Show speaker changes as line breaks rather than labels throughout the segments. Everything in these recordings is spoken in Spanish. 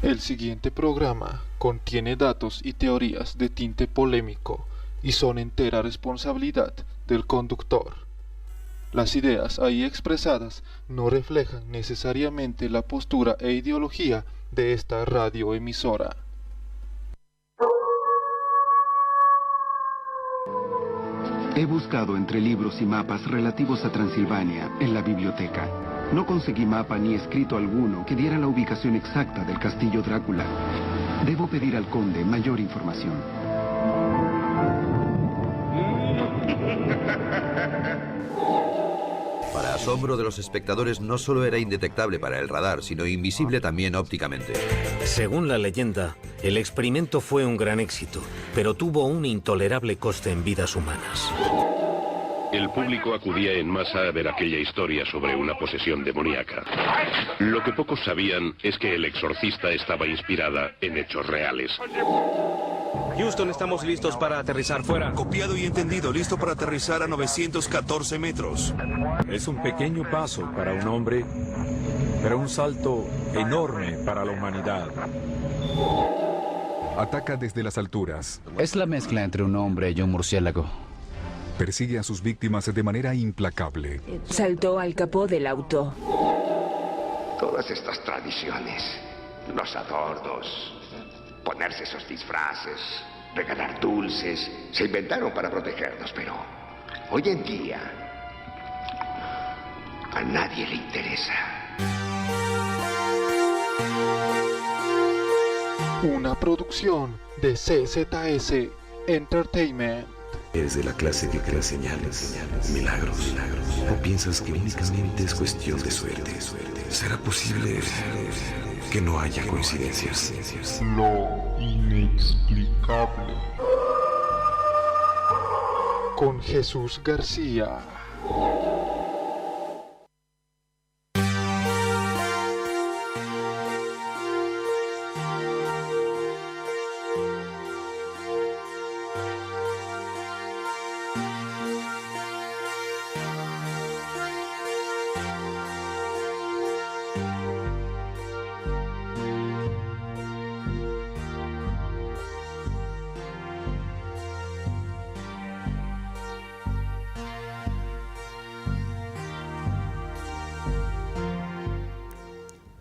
El siguiente programa contiene datos y teorías de tinte polémico y son entera responsabilidad del conductor. Las ideas ahí expresadas no reflejan necesariamente la postura e ideología de esta radioemisora.
He buscado entre libros y mapas relativos a Transilvania en la biblioteca. No conseguí mapa ni escrito alguno que diera la ubicación exacta del castillo Drácula. Debo pedir al conde mayor información.
Para asombro de los espectadores, no solo era indetectable para el radar, sino invisible también ópticamente.
Según la leyenda, el experimento fue un gran éxito, pero tuvo un intolerable coste en vidas humanas.
El público acudía en masa a ver aquella historia sobre una posesión demoníaca. Lo que pocos sabían es que El Exorcista estaba inspirada en hechos reales.
Houston, estamos listos para aterrizar fuera.
Copiado y entendido, listo para aterrizar a 914 metros.
Es un pequeño paso para un hombre, pero un salto enorme para la humanidad.
Ataca desde las alturas.
Es la mezcla entre un hombre y un murciélago.
Persigue a sus víctimas de manera implacable.
Saltó al capó del auto.
Todas estas tradiciones, los adornos, ponerse esos disfraces, regalar dulces, se inventaron para protegernos, pero hoy en día a nadie le interesa.
Una producción de CZS Entertainment.
¿Eres de la clase que crea señales, milagros? ¿O piensas que únicamente es cuestión de suerte? ¿Será posible que no haya coincidencias?
Lo inexplicable. Con Jesús García.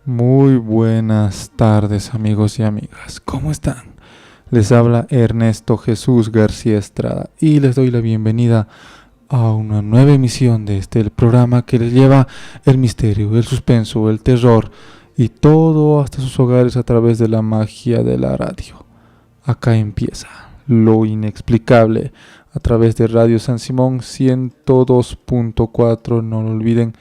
Muy buenas tardes, amigos y amigas. ¿Cómo están? Les habla Ernesto Jesús García Estrada y les doy la bienvenida a una nueva emisión de el programa que les lleva el misterio, el suspenso, el terror y todo hasta sus hogares a través de la magia de la radio. Acá empieza Lo Inexplicable a través de Radio San Simón 102.4. No lo olviden,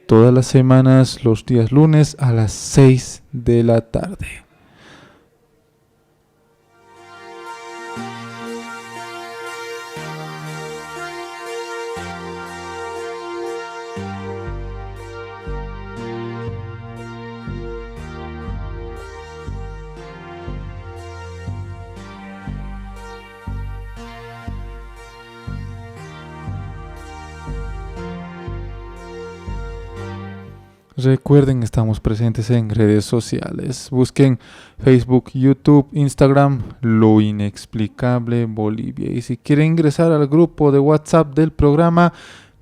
todas las semanas, los días lunes a las 6 de la tarde. Recuerden, estamos presentes en redes sociales. Busquen Facebook, YouTube, Instagram, Lo Inexplicable Bolivia. Y si quieren ingresar al grupo de WhatsApp del programa,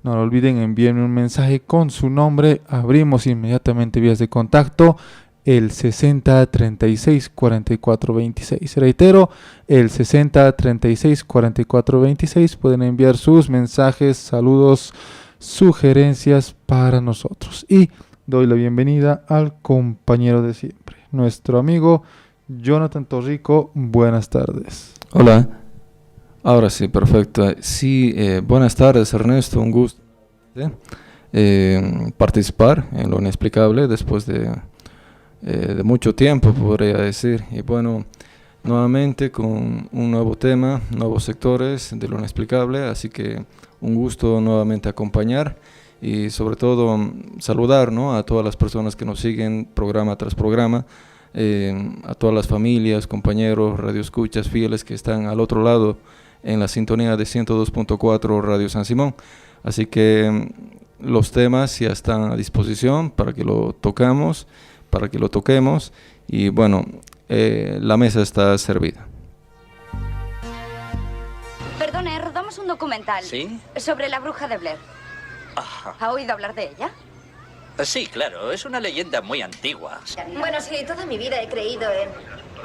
no lo olviden, envíenme un mensaje con su nombre. Abrimos inmediatamente vías de contacto. El 60 36 44 26. Reitero, el 60 36 44 26. Pueden enviar sus mensajes, saludos, sugerencias para nosotros. Y doy la bienvenida al compañero de siempre, nuestro amigo Jonathan Torrico. Buenas tardes.
Hola. Ahora sí, perfecto. Sí, buenas tardes, Ernesto. Un gusto participar en Lo Inexplicable después de mucho tiempo, podría decir. Y bueno, nuevamente con un nuevo tema, nuevos sectores de Lo Inexplicable. Así que un gusto nuevamente acompañar. Y sobre todo saludar, ¿no?, a todas las personas que nos siguen programa tras programa, a todas las familias, compañeros, radioescuchas fieles que están al otro lado en la sintonía de 102.4 Radio San Simón. Así que los temas ya están a disposición para que lo tocamos, para que lo toquemos. Y bueno, la mesa está servida.
Perdone, rodamos un documental.
¿Sí?
Sobre la bruja de Blair. ¿Ha oído hablar de ella?
Sí, claro, es una leyenda muy antigua.
Bueno, sí, toda mi vida he creído en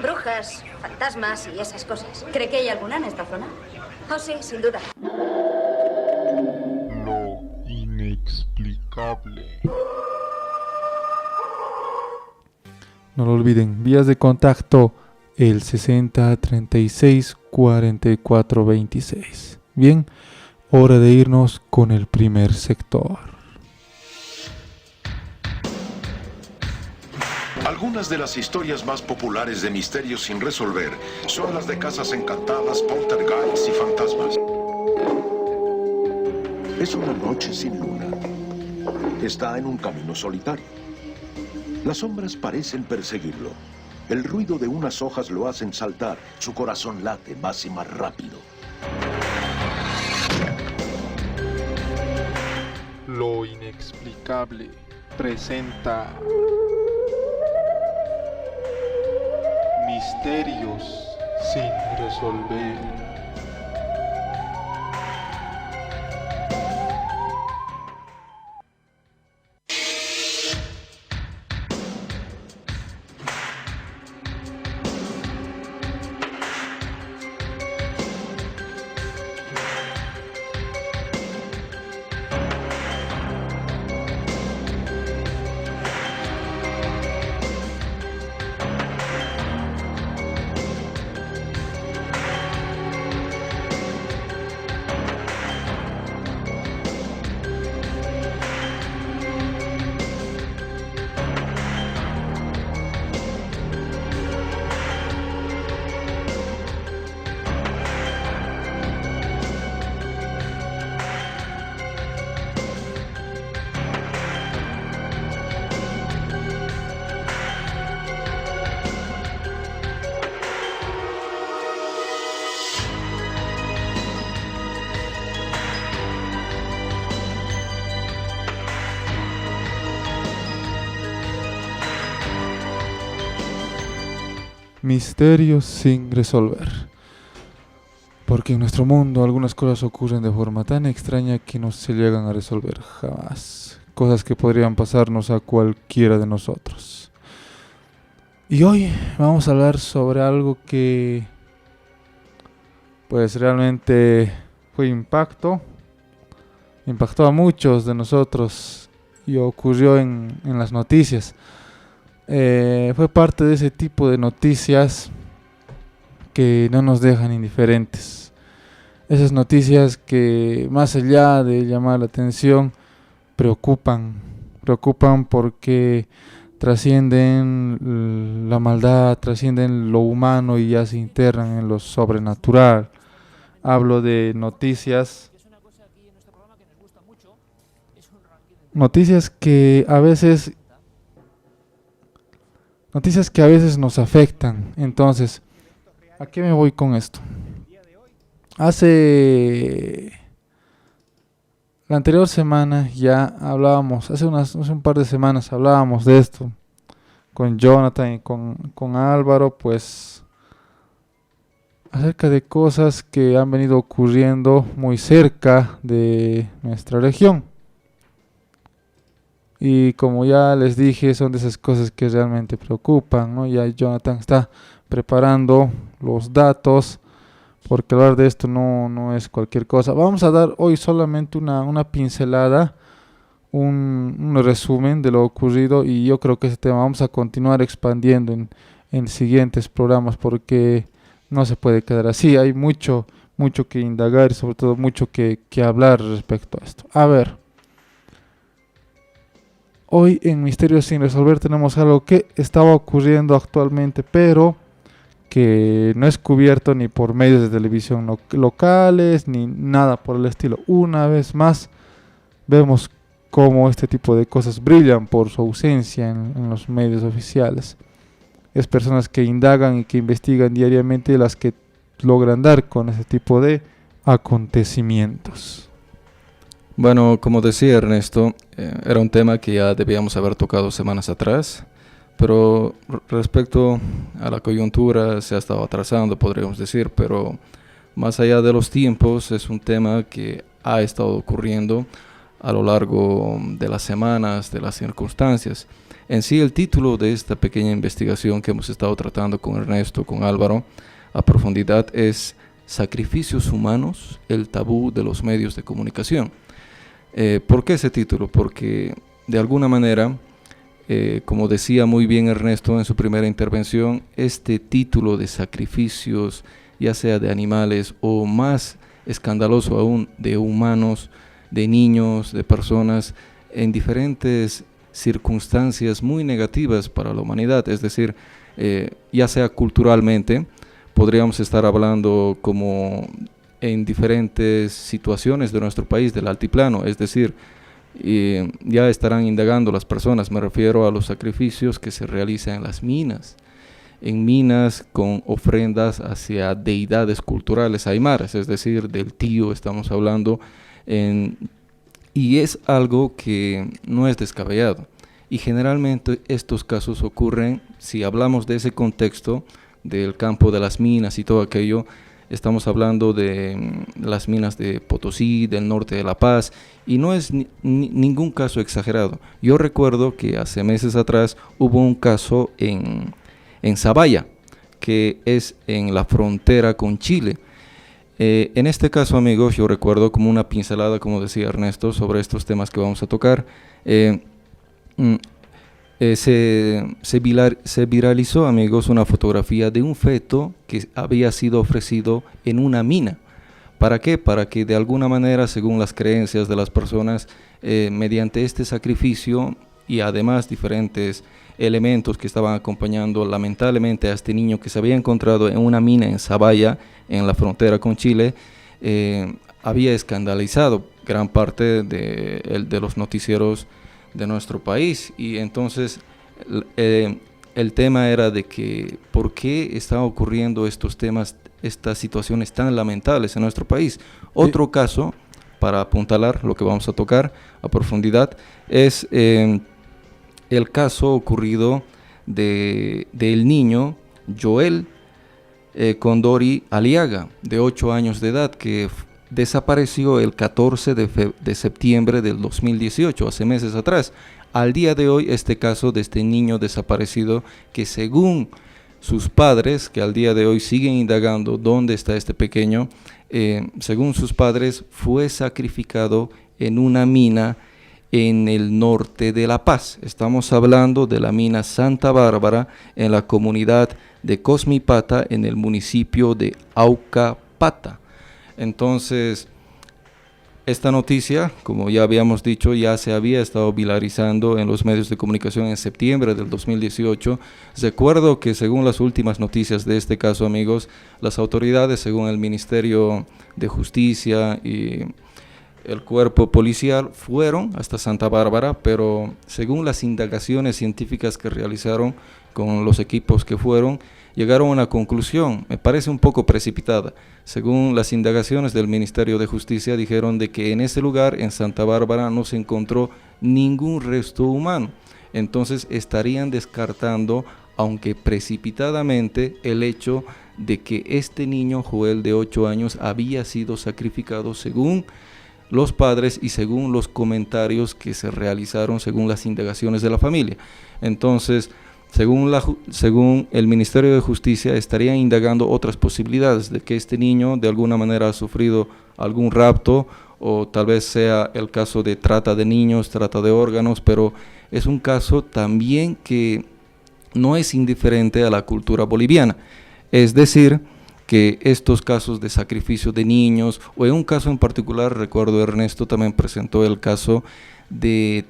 brujas, fantasmas y esas cosas. ¿Cree que hay alguna en esta zona? Oh, sí, sin duda.
Lo inexplicable. No lo olviden, vías de contacto el 60 36 44 26. Bien, hora de irnos con el primer sector.
Algunas de las historias más populares de misterios sin resolver son las de casas encantadas, poltergeists y fantasmas.
Es una noche sin luna. Está en un camino solitario. Las sombras parecen perseguirlo. El ruido de unas hojas lo hacen saltar. Su corazón late más y más rápido.
Lo inexplicable presenta misterios sin resolver. Misterios sin resolver. Porque en nuestro mundo algunas cosas ocurren de forma tan extraña que no se llegan a resolver jamás. Cosas que podrían pasarnos a cualquiera de nosotros. Y hoy vamos a hablar sobre algo que pues realmente fue impactó a muchos de nosotros y ocurrió en las noticias. Fue parte de ese tipo de noticias que no nos dejan indiferentes. Esas noticias que más allá de llamar la atención preocupan porque trascienden la maldad, trascienden lo humano y ya se internan en lo sobrenatural. Hablo de noticias que a veces nos afectan. Entonces, ¿a qué me voy con esto? La anterior semana ya hablábamos, hace un par de semanas hablábamos de esto con Jonathan y con Álvaro, pues acerca de cosas que han venido ocurriendo muy cerca de nuestra región. Y como ya les dije, son de esas cosas que realmente preocupan, ¿no? Ya Jonathan está preparando los datos, porque hablar de esto no es cualquier cosa. Vamos a dar hoy solamente una pincelada, un resumen de lo ocurrido, y yo creo que ese tema vamos a continuar expandiendo en siguientes programas, porque no se puede quedar así. Hay mucho que indagar y sobre todo mucho que hablar respecto a esto. A ver. Hoy en Misterios sin resolver tenemos algo que estaba ocurriendo actualmente, pero que no es cubierto ni por medios de televisión locales, ni nada por el estilo. Una vez más, vemos cómo este tipo de cosas brillan por su ausencia en los medios oficiales. Es personas que indagan y que investigan diariamente las que logran dar con ese tipo de acontecimientos.
Bueno, como decía Ernesto, era un tema que ya debíamos haber tocado semanas atrás, Pero respecto a la coyuntura se ha estado atrasando, podríamos decir, pero más allá de los tiempos es un tema que ha estado ocurriendo a lo largo de las semanas, de las circunstancias. En sí, el título de esta pequeña investigación que hemos estado tratando con Ernesto, con Álvaro, a profundidad es Sacrificios humanos, el tabú de los medios de comunicación. ¿Por qué ese título? Porque de alguna manera, como decía muy bien Ernesto en su primera intervención, este título de sacrificios, ya sea de animales o más escandaloso aún, de humanos, de niños, de personas, en diferentes circunstancias muy negativas para la humanidad, es decir, ya sea culturalmente, podríamos estar hablando como en diferentes situaciones de nuestro país, del altiplano, es decir, ya estarán indagando las personas, me refiero a los sacrificios que se realizan en las minas, con ofrendas hacia deidades culturales aymaras, es decir, del tío estamos hablando, y es algo que no es descabellado. Y generalmente estos casos ocurren, si hablamos de ese contexto, del campo de las minas y todo aquello, estamos hablando de las minas de Potosí, del norte de La Paz, y no es ningún caso exagerado. Yo recuerdo que hace meses atrás hubo un caso en Zabaya, que es en la frontera con Chile. En este caso, amigos, yo recuerdo como una pincelada, como decía Ernesto, sobre estos temas que vamos a tocar. Se viralizó, amigos, una fotografía de un feto que había sido ofrecido en una mina. ¿Para qué? Para que de alguna manera, según las creencias de las personas, mediante este sacrificio y además diferentes elementos que estaban acompañando lamentablemente a este niño que se había encontrado en una mina en Zabaya, en la frontera con Chile, había escandalizado gran parte de los noticieros de nuestro país. Y entonces el tema era de que por qué están ocurriendo estos temas, estas situaciones tan lamentables en nuestro país. Otro caso, para apuntalar lo que vamos a tocar a profundidad, es el caso ocurrido del niño Joel Condori Aliaga, de 8 años de edad, que desapareció el 14 de septiembre del 2018, hace meses atrás. Al día de hoy, este caso de este niño desaparecido, que según sus padres, que al día de hoy siguen indagando dónde está este pequeño, según sus padres, fue sacrificado en una mina en el norte de La Paz. Estamos hablando de la mina Santa Bárbara, en la comunidad de Cosmipata, en el municipio de Aucapata. Entonces, esta noticia, como ya habíamos dicho, ya se había estado viralizando en los medios de comunicación en septiembre del 2018. Recuerdo que según las últimas noticias de este caso, amigos, las autoridades, según el Ministerio de Justicia y el cuerpo policial, fueron hasta Santa Bárbara, pero según las indagaciones científicas que realizaron con los equipos que fueron, llegaron a una conclusión, me parece un poco precipitada. Según las indagaciones del Ministerio de Justicia, dijeron de que en ese lugar, en Santa Bárbara, no se encontró ningún resto humano. Entonces estarían descartando, aunque precipitadamente, el hecho de que este niño, Joel, de 8 años, había sido sacrificado según los padres y según los comentarios que se realizaron, según las indagaciones de la familia. Entonces, según el Ministerio de Justicia, estarían indagando otras posibilidades de que este niño de alguna manera ha sufrido algún rapto, o tal vez sea el caso de trata de niños, trata de órganos, pero es un caso también que no es indiferente a la cultura boliviana. Es decir, que estos casos de sacrificio de niños, o en un caso en particular, recuerdo Ernesto también presentó el caso de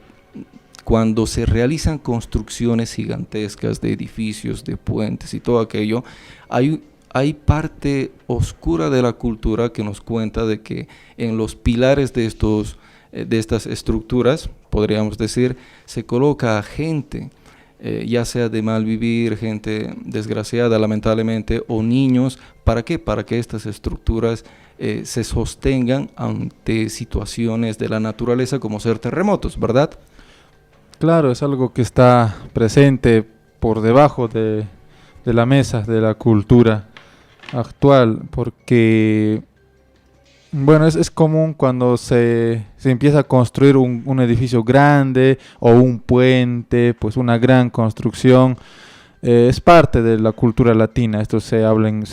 cuando se realizan construcciones gigantescas de edificios, de puentes y todo aquello, hay parte oscura de la cultura que nos cuenta de que en los pilares de estas estructuras, podríamos decir, se coloca a gente, ya sea de mal vivir, gente desgraciada lamentablemente, o niños. ¿Para qué? Para que estas estructuras se sostengan ante situaciones de la naturaleza como ser terremotos, ¿verdad?
Claro, es algo que está presente por debajo de la mesa de la cultura actual, porque bueno, es común cuando se empieza a construir un edificio grande o un puente, pues una gran construcción. Es parte de la cultura latina. Esto se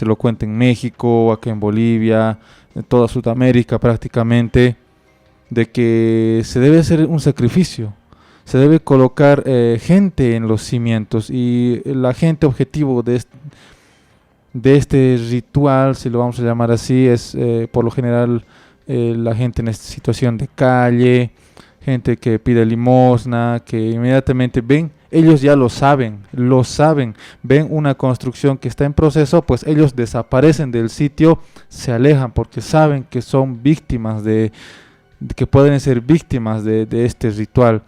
lo cuenta en México, acá en Bolivia, en toda Sudamérica prácticamente, de que se debe hacer un sacrificio. Se debe colocar gente en los cimientos, y el agente objetivo de este ritual, si lo vamos a llamar así, es por lo general la gente en esta situación de calle, gente que pide limosna, que inmediatamente ven, ellos ya lo saben, ven una construcción que está en proceso, pues ellos desaparecen del sitio, se alejan porque saben que son víctimas que pueden ser víctimas de este ritual.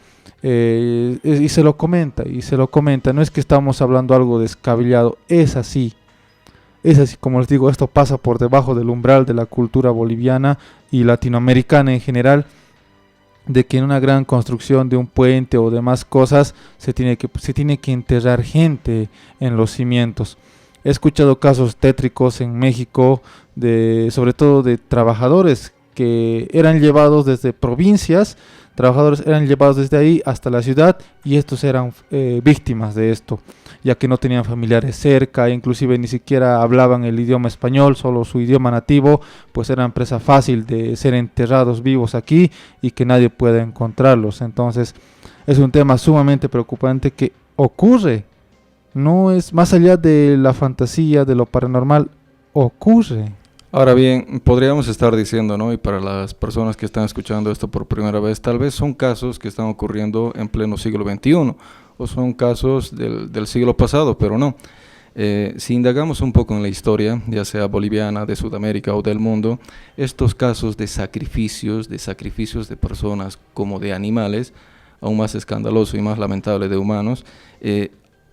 Y se lo comenta, no es que estamos hablando algo descabellado, es así, como les digo, esto pasa por debajo del umbral de la cultura boliviana y latinoamericana en general, de que en una gran construcción de un puente o demás cosas se tiene que enterrar gente en los cimientos. He escuchado casos tétricos en México, sobre todo de trabajadores que eran llevados desde provincias, eran llevados desde ahí hasta la ciudad, y estos eran víctimas de esto, ya que no tenían familiares cerca, inclusive ni siquiera hablaban el idioma español, solo su idioma nativo, pues eran presa fácil de ser enterrados vivos aquí y que nadie pueda encontrarlos. Entonces es un tema sumamente preocupante que ocurre, no es más allá de la fantasía, de lo paranormal, ocurre.
Ahora bien, podríamos estar diciendo, ¿no? Y para las personas que están escuchando esto por primera vez, tal vez son casos que están ocurriendo en pleno siglo XXI, o son casos del siglo pasado, pero no. Si indagamos un poco en la historia, ya sea boliviana, de Sudamérica o del mundo, estos casos de sacrificios de personas como de animales, aún más escandaloso y más lamentable de humanos,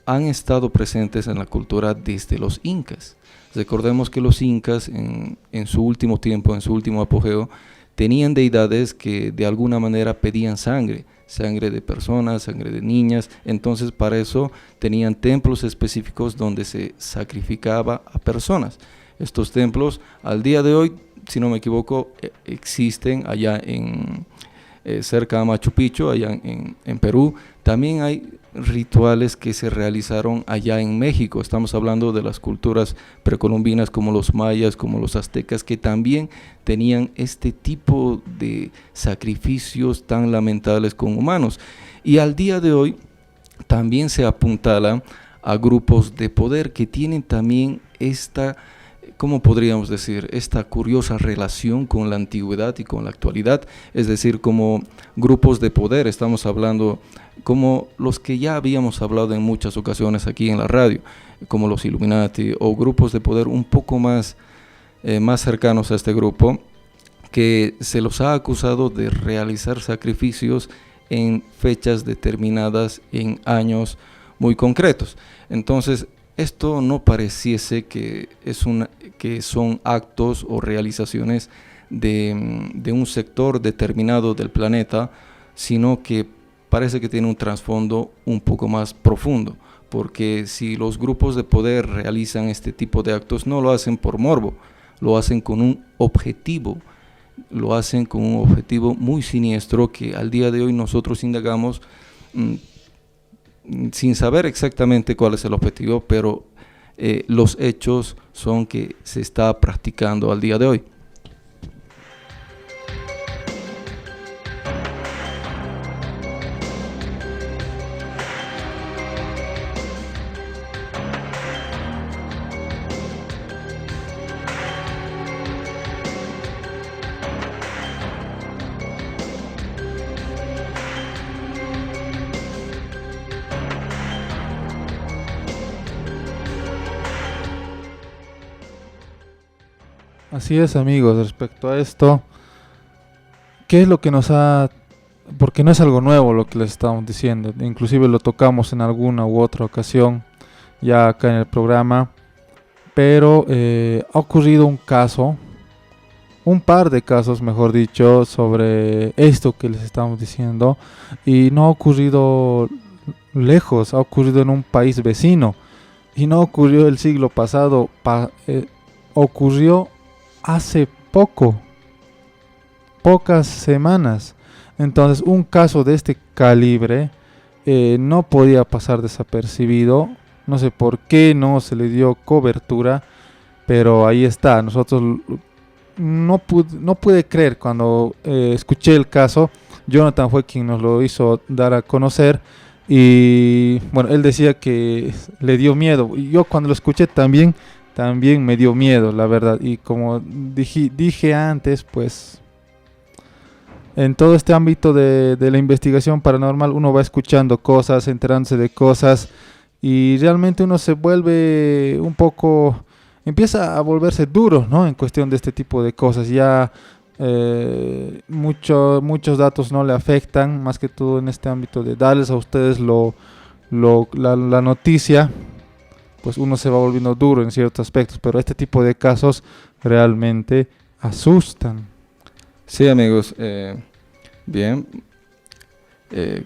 han estado presentes en la cultura desde los incas. Recordemos que los incas en su último tiempo, en su último apogeo, tenían deidades que de alguna manera pedían sangre de personas, sangre de niñas. Entonces para eso tenían templos específicos donde se sacrificaba a personas. Estos templos al día de hoy, si no me equivoco, existen allá cerca a Machu Picchu, allá en Perú. También hay rituales que se realizaron allá en México. Estamos hablando de las culturas precolombinas como los mayas, como los aztecas, que también tenían este tipo de sacrificios tan lamentables con humanos. Y al día de hoy también se apuntala a grupos de poder que tienen también esta, ¿cómo podríamos decir?, esta curiosa relación con la antigüedad y con la actualidad, es decir, como grupos de poder. Estamos hablando como los que ya habíamos hablado en muchas ocasiones aquí en la radio, como los Illuminati, o grupos de poder un poco más cercanos a este grupo, que se los ha acusado de realizar sacrificios en fechas determinadas, en años muy concretos. Entonces, esto no pareciese que son actos o realizaciones de un sector determinado del planeta, sino que parece que tiene un trasfondo un poco más profundo, porque si los grupos de poder realizan este tipo de actos, no lo hacen por morbo, lo hacen con un objetivo, muy siniestro, que al día de hoy nosotros indagamos sin saber exactamente cuál es el objetivo, pero los hechos son que se está practicando al día de hoy.
Así es, amigos, respecto a esto, ¿qué es lo que porque no es algo nuevo lo que les estamos diciendo, inclusive lo tocamos en alguna u otra ocasión ya acá en el programa, pero ha ocurrido un par de casos, mejor dicho, sobre esto que les estamos diciendo, y no ha ocurrido lejos, ha ocurrido en un país vecino y no ocurrió el siglo pasado, ocurrió hace pocas semanas. Entonces un caso de este calibre no podía pasar desapercibido. No sé por qué no se le dio cobertura, pero ahí está. Nosotros no pude creer cuando escuché el caso. Jonathan fue quien nos lo hizo dar a conocer. Y bueno, él decía que le dio miedo. Y yo cuando lo escuché también me dio miedo, la verdad. Y como dije antes, pues en todo este ámbito de la investigación paranormal uno va escuchando cosas, enterándose de cosas, y realmente uno se vuelve un poco, empieza a volverse duro, ¿no? En cuestión de este tipo de cosas. Ya muchos datos no le afectan, más que todo en este ámbito de darles a ustedes la noticia, pues uno se va volviendo duro en ciertos aspectos, pero este tipo de casos realmente asustan.
Sí, amigos, bien,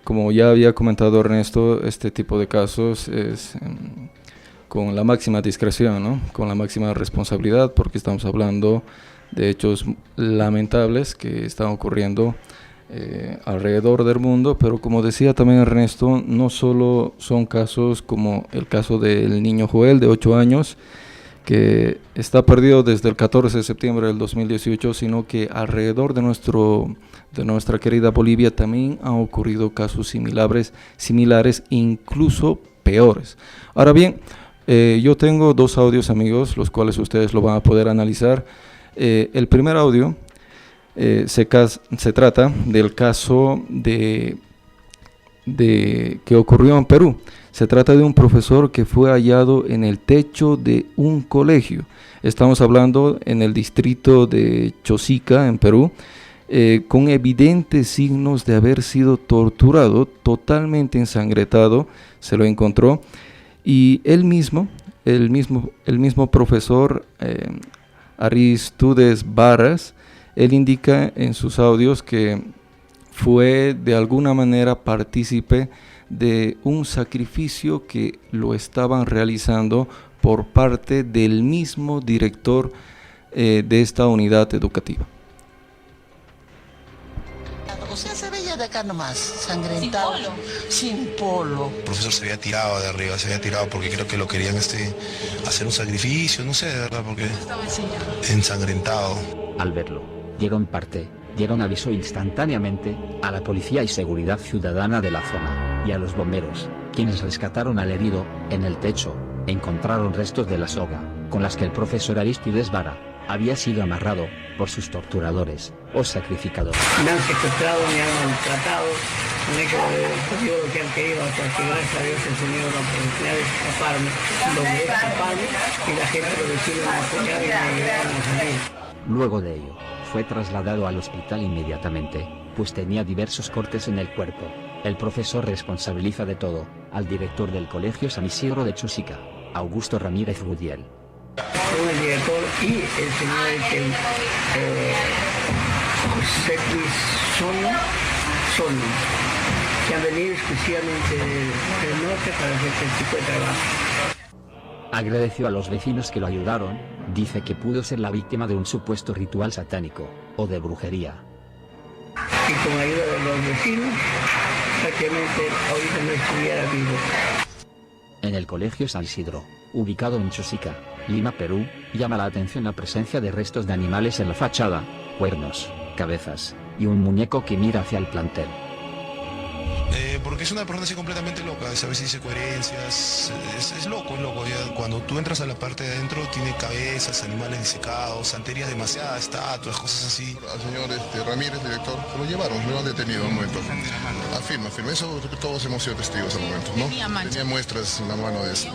como ya había comentado Ernesto, este tipo de casos es con la máxima discreción, ¿no? Con la máxima responsabilidad, porque estamos hablando de hechos lamentables que están ocurriendo alrededor del mundo, pero como decía también Ernesto, no solo son casos como el caso del niño Joel de 8 años, que está perdido desde el 14 de septiembre del 2018, sino que alrededor de nuestra querida Bolivia también han ocurrido casos similares, incluso peores. Ahora bien, yo tengo 2 audios, amigos, los cuales ustedes lo van a poder analizar. El primer audio se trata del caso que ocurrió en Perú. Se trata de un profesor que fue hallado en el techo de un colegio. Estamos hablando en el distrito de Chosica, en Perú, con evidentes signos de haber sido torturado, totalmente ensangrentado, se lo encontró. Y el mismo profesor Aristides Varas, él indica en sus audios que fue de alguna manera partícipe de un sacrificio que lo estaban realizando por parte del mismo director de esta unidad educativa.
O sea, se veía de acá nomás, sangrentado, sin polo.
El profesor se había tirado de arriba, se había tirado porque creo que lo querían hacer un sacrificio, no sé, de verdad, porque ensangrentado.
Al verlo, dieron aviso instantáneamente a la policía y seguridad ciudadana de la zona, y a los bomberos, quienes rescataron al herido. En el techo, encontraron restos de la soga, con las que el profesor Aristides Vara había sido amarrado por sus torturadores o sacrificadores.
Me han secuestrado, me han maltratado, me han hecho lo que han querido, hasta que gracias a Dios he tenido la oportunidad de escaparme, logré escaparme y la gente lo decide me apoyar y me ayudaron a salir.
Luego de ello, fue trasladado al hospital inmediatamente, pues tenía diversos cortes en el cuerpo. El profesor responsabiliza de todo al director del Colegio San Isidro de Chosica, Augusto Ramírez Rudiel.
Con el director y el señor José Luis Sono, que han venido exclusivamente del norte para hacer este tipo de trabajo.
Agradeció a los vecinos que lo ayudaron, dice que pudo ser la víctima de un supuesto ritual satánico o de brujería.
Y con ayuda de los vecinos, prácticamente ahorita no estuviera vivo.
En el Colegio San Isidro, ubicado en Chosica, Lima, Perú, llama la atención la presencia de restos de animales en la fachada, cuernos, cabezas, y un muñeco que mira hacia el plantel.
Porque es una persona así completamente loca, a veces dice coherencias, es loco. Ya cuando tú entras a la parte de adentro tiene cabezas, animales disecados, santerías demasiadas, estatuas, cosas así.
Al señor Ramírez, director, se lo llevaron, lo han detenido en un momento. Afirma, eso todos hemos sido testigos al momento, ¿no? Tenía muestras en la mano de eso.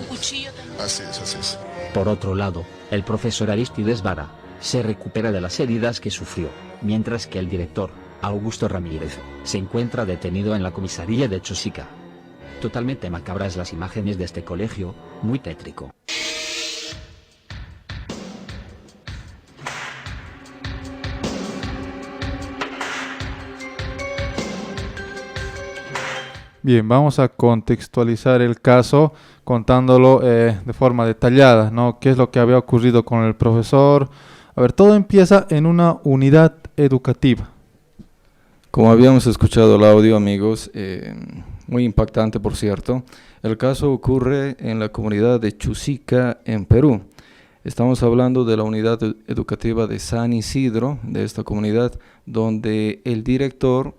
Así es.
Por otro lado, el profesor Aristides Vara se recupera de las heridas que sufrió, mientras que el director, Augusto Ramírez, se encuentra detenido en la comisaría de Chosica. Totalmente macabras las imágenes de este colegio, muy tétrico.
Bien, vamos a contextualizar el caso contándolo de forma detallada, ¿no? ¿Qué es lo que había ocurrido con el profesor? A ver, todo empieza en una unidad educativa.
Como habíamos escuchado el audio, amigos, muy impactante, por cierto. El caso ocurre en la comunidad de Chosica, en Perú. Estamos hablando de la unidad educativa de San Isidro, de esta comunidad, donde el director,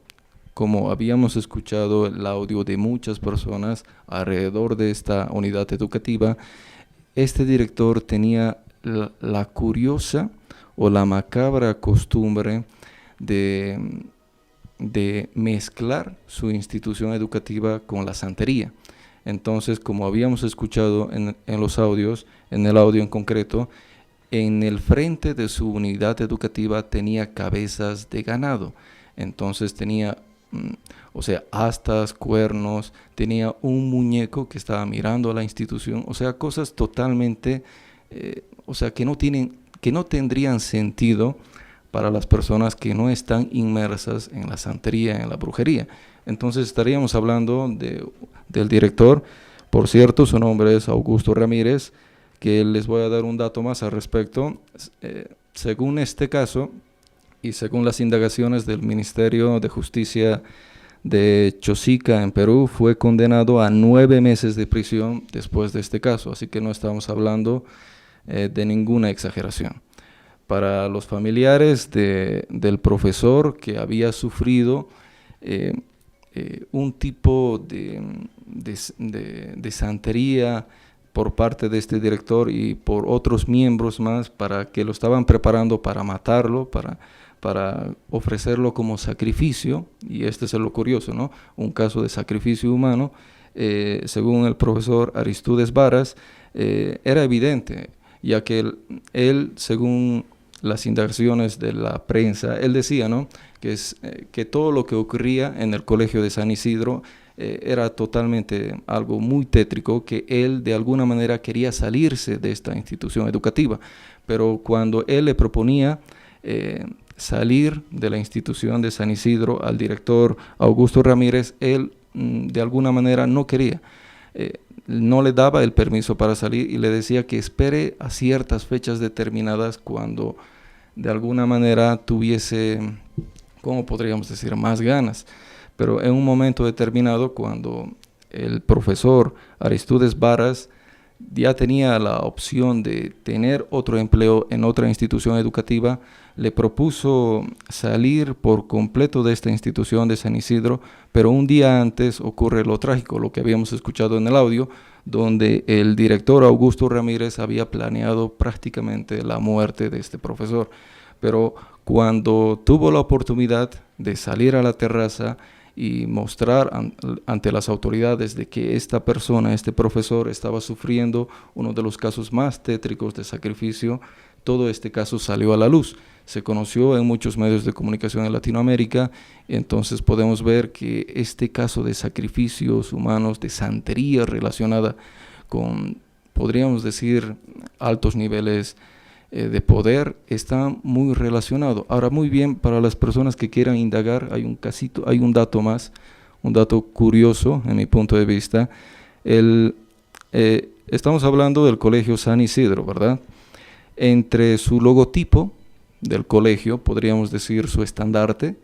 como habíamos escuchado el audio de muchas personas alrededor de esta unidad educativa, este director tenía la curiosa o la macabra costumbre de mezclar su institución educativa con la santería. Entonces, como habíamos escuchado en los audios, en el audio en concreto, en el frente de su unidad educativa tenía cabezas de ganado. Entonces tenía, astas, cuernos, tenía un muñeco que estaba mirando a la institución, cosas totalmente, que no tendrían sentido para las personas que no están inmersas en la santería, en la brujería. Entonces estaríamos hablando del director. Por cierto, su nombre es Augusto Ramírez, que les voy a dar un dato más al respecto. Según este caso y según las indagaciones del Ministerio de Justicia de Chosica en Perú, fue condenado a 9 meses de prisión después de este caso, así que no estamos hablando de ninguna exageración. Para los familiares del profesor que había sufrido un tipo de santería por parte de este director y por otros miembros más, para que lo estaban preparando para matarlo, para ofrecerlo como sacrificio, y este es lo curioso, ¿no? Un caso de sacrificio humano, según el profesor Aristides Varas, era evidente, ya que él, según las indagaciones de la prensa, él decía, ¿no?, que todo lo que ocurría en el colegio de San Isidro era totalmente algo muy tétrico, que él de alguna manera quería salirse de esta institución educativa, pero cuando él le proponía salir de la institución de San Isidro al director Augusto Ramírez, él de alguna manera no quería. No le daba el permiso para salir y le decía que espere a ciertas fechas determinadas cuando de alguna manera tuviese, ¿cómo podríamos decir?, más ganas. Pero en un momento determinado, cuando el profesor Aristides Varas ya tenía la opción de tener otro empleo en otra institución educativa, le propuso salir por completo de esta institución de San Isidro, pero un día antes ocurre lo trágico, lo que habíamos escuchado en el audio, donde el director Augusto Ramírez había planeado prácticamente la muerte de este profesor. Pero cuando tuvo la oportunidad de salir a la terraza y mostrar ante las autoridades de que esta persona, este profesor, estaba sufriendo uno de los casos más tétricos de sacrificio, todo este caso salió a la luz. Se conoció en muchos medios de comunicación en Latinoamérica, entonces podemos ver que este caso de sacrificios humanos, de santería relacionada con, podríamos decir, altos niveles de poder, está muy relacionado. Ahora, muy bien, para las personas que quieran indagar, hay un dato más, un dato curioso en mi punto de vista. Estamos hablando del colegio San Isidro, ¿verdad? Entre su logotipo del colegio, podríamos decir su estandarte,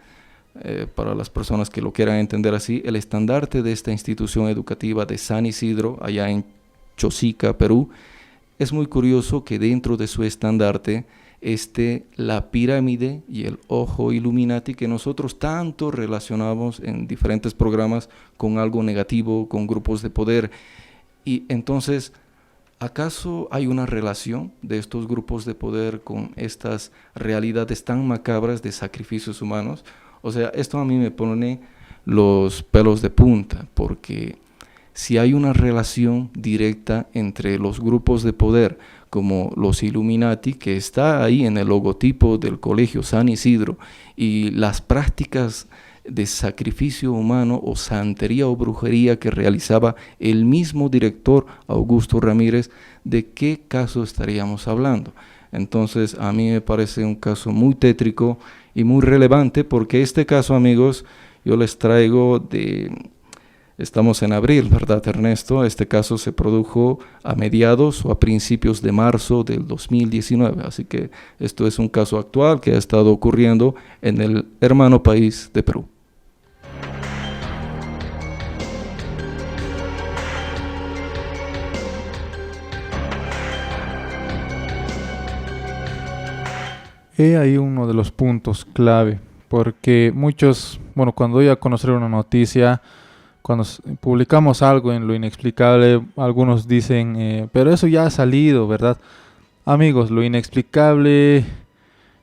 para las personas que lo quieran entender así, el estandarte de esta institución educativa de San Isidro, allá en Chosica, Perú. Es muy curioso que dentro de su estandarte esté la pirámide y el ojo Illuminati, que nosotros tanto relacionamos en diferentes programas con algo negativo, con grupos de poder. Y entonces, ¿acaso hay una relación de estos grupos de poder con estas realidades tan macabras de sacrificios humanos? O sea, esto a mí me pone los pelos de punta, porque si hay una relación directa entre los grupos de poder como los Illuminati, que está ahí en el logotipo del colegio San Isidro, y las prácticas de sacrificio humano o santería o brujería que realizaba el mismo director Augusto Ramírez, ¿de qué caso estaríamos hablando? Entonces, a mí me parece un caso muy tétrico y muy relevante, porque este caso, amigos, yo les traigo Estamos en abril, ¿verdad, Ernesto? Este caso se produjo a mediados o a principios de marzo del 2019, así que esto es un caso actual que ha estado ocurriendo en el hermano país de Perú.
He ahí uno de los puntos clave, porque muchos, bueno, cuando doy a conocer una noticia, cuando publicamos algo en Lo Inexplicable, algunos dicen, pero eso ya ha salido, ¿verdad? Amigos, Lo Inexplicable,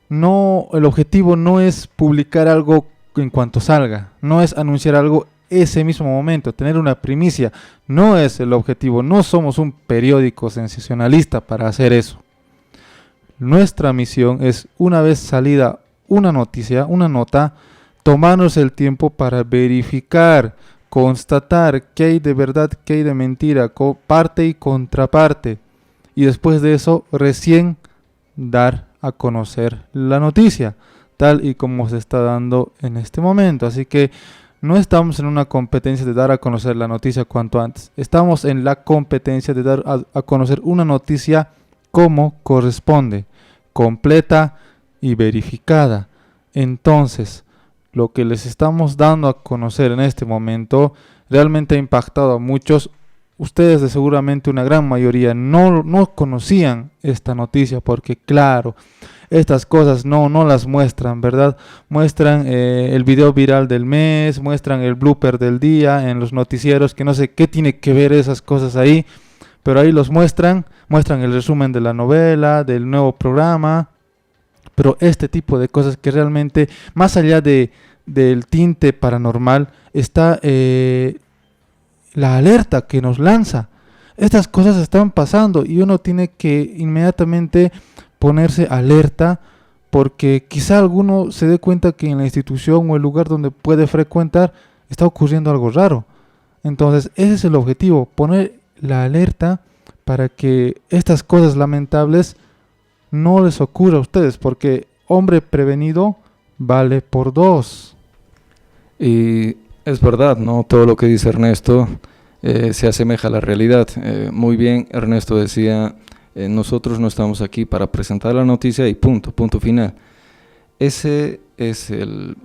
no, el objetivo no es publicar algo en cuanto salga, no es anunciar algo ese mismo momento, tener una primicia, no es el objetivo, no somos un periódico sensacionalista para hacer eso. Nuestra misión es, una vez salida una noticia, una nota, tomarnos el tiempo para verificar, constatar qué hay de verdad, qué hay de mentira, parte y contraparte, y después de eso recién dar a conocer la noticia, tal y como se está dando en este momento. Así que no estamos en una competencia de dar a conocer la noticia cuanto antes, estamos en la competencia de dar a conocer una noticia como corresponde, completa y verificada. Entonces, lo que les estamos dando a conocer en este momento realmente ha impactado a muchos. Ustedes de seguramente una gran mayoría no conocían esta noticia, porque claro, estas cosas no las muestran, ¿verdad? Muestran el video viral del mes, muestran el blooper del día en los noticieros, que no sé qué tiene que ver esas cosas ahí, pero ahí los muestran el resumen de la novela, del nuevo programa, pero este tipo de cosas que realmente, más allá del tinte paranormal, está la alerta que nos lanza. Estas cosas están pasando y uno tiene que inmediatamente ponerse alerta, porque quizá alguno se dé cuenta que en la institución o el lugar donde puede frecuentar está ocurriendo algo raro. Entonces ese es el objetivo, poner la alerta para que estas cosas lamentables no les ocurra a ustedes, porque hombre prevenido vale por 2.
Y es verdad, ¿no? Todo lo que dice Ernesto se asemeja a la realidad. Muy bien, Ernesto decía, nosotros no estamos aquí para presentar la noticia y punto final. Ese es el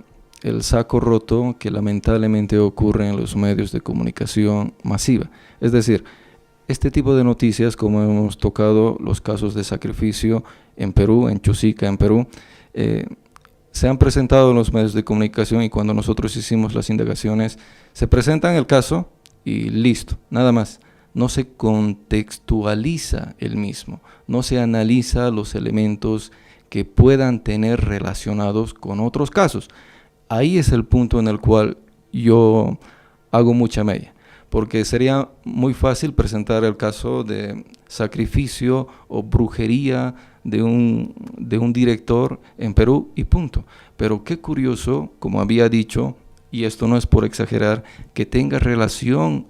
saco roto que lamentablemente ocurre en los medios de comunicación masiva. Es decir, este tipo de noticias, como hemos tocado los casos de sacrificio en Perú, en Chosica, en Perú, se han presentado en los medios de comunicación, y cuando nosotros hicimos las indagaciones, se presentan el caso y listo, nada más. No se contextualiza el mismo, no se analiza los elementos que puedan tener relacionados con otros casos. Ahí es el punto en el cual yo hago mucha mella, porque sería muy fácil presentar el caso de sacrificio o brujería de un director en Perú y punto. Pero qué curioso, como había dicho, y esto no es por exagerar, que tenga relación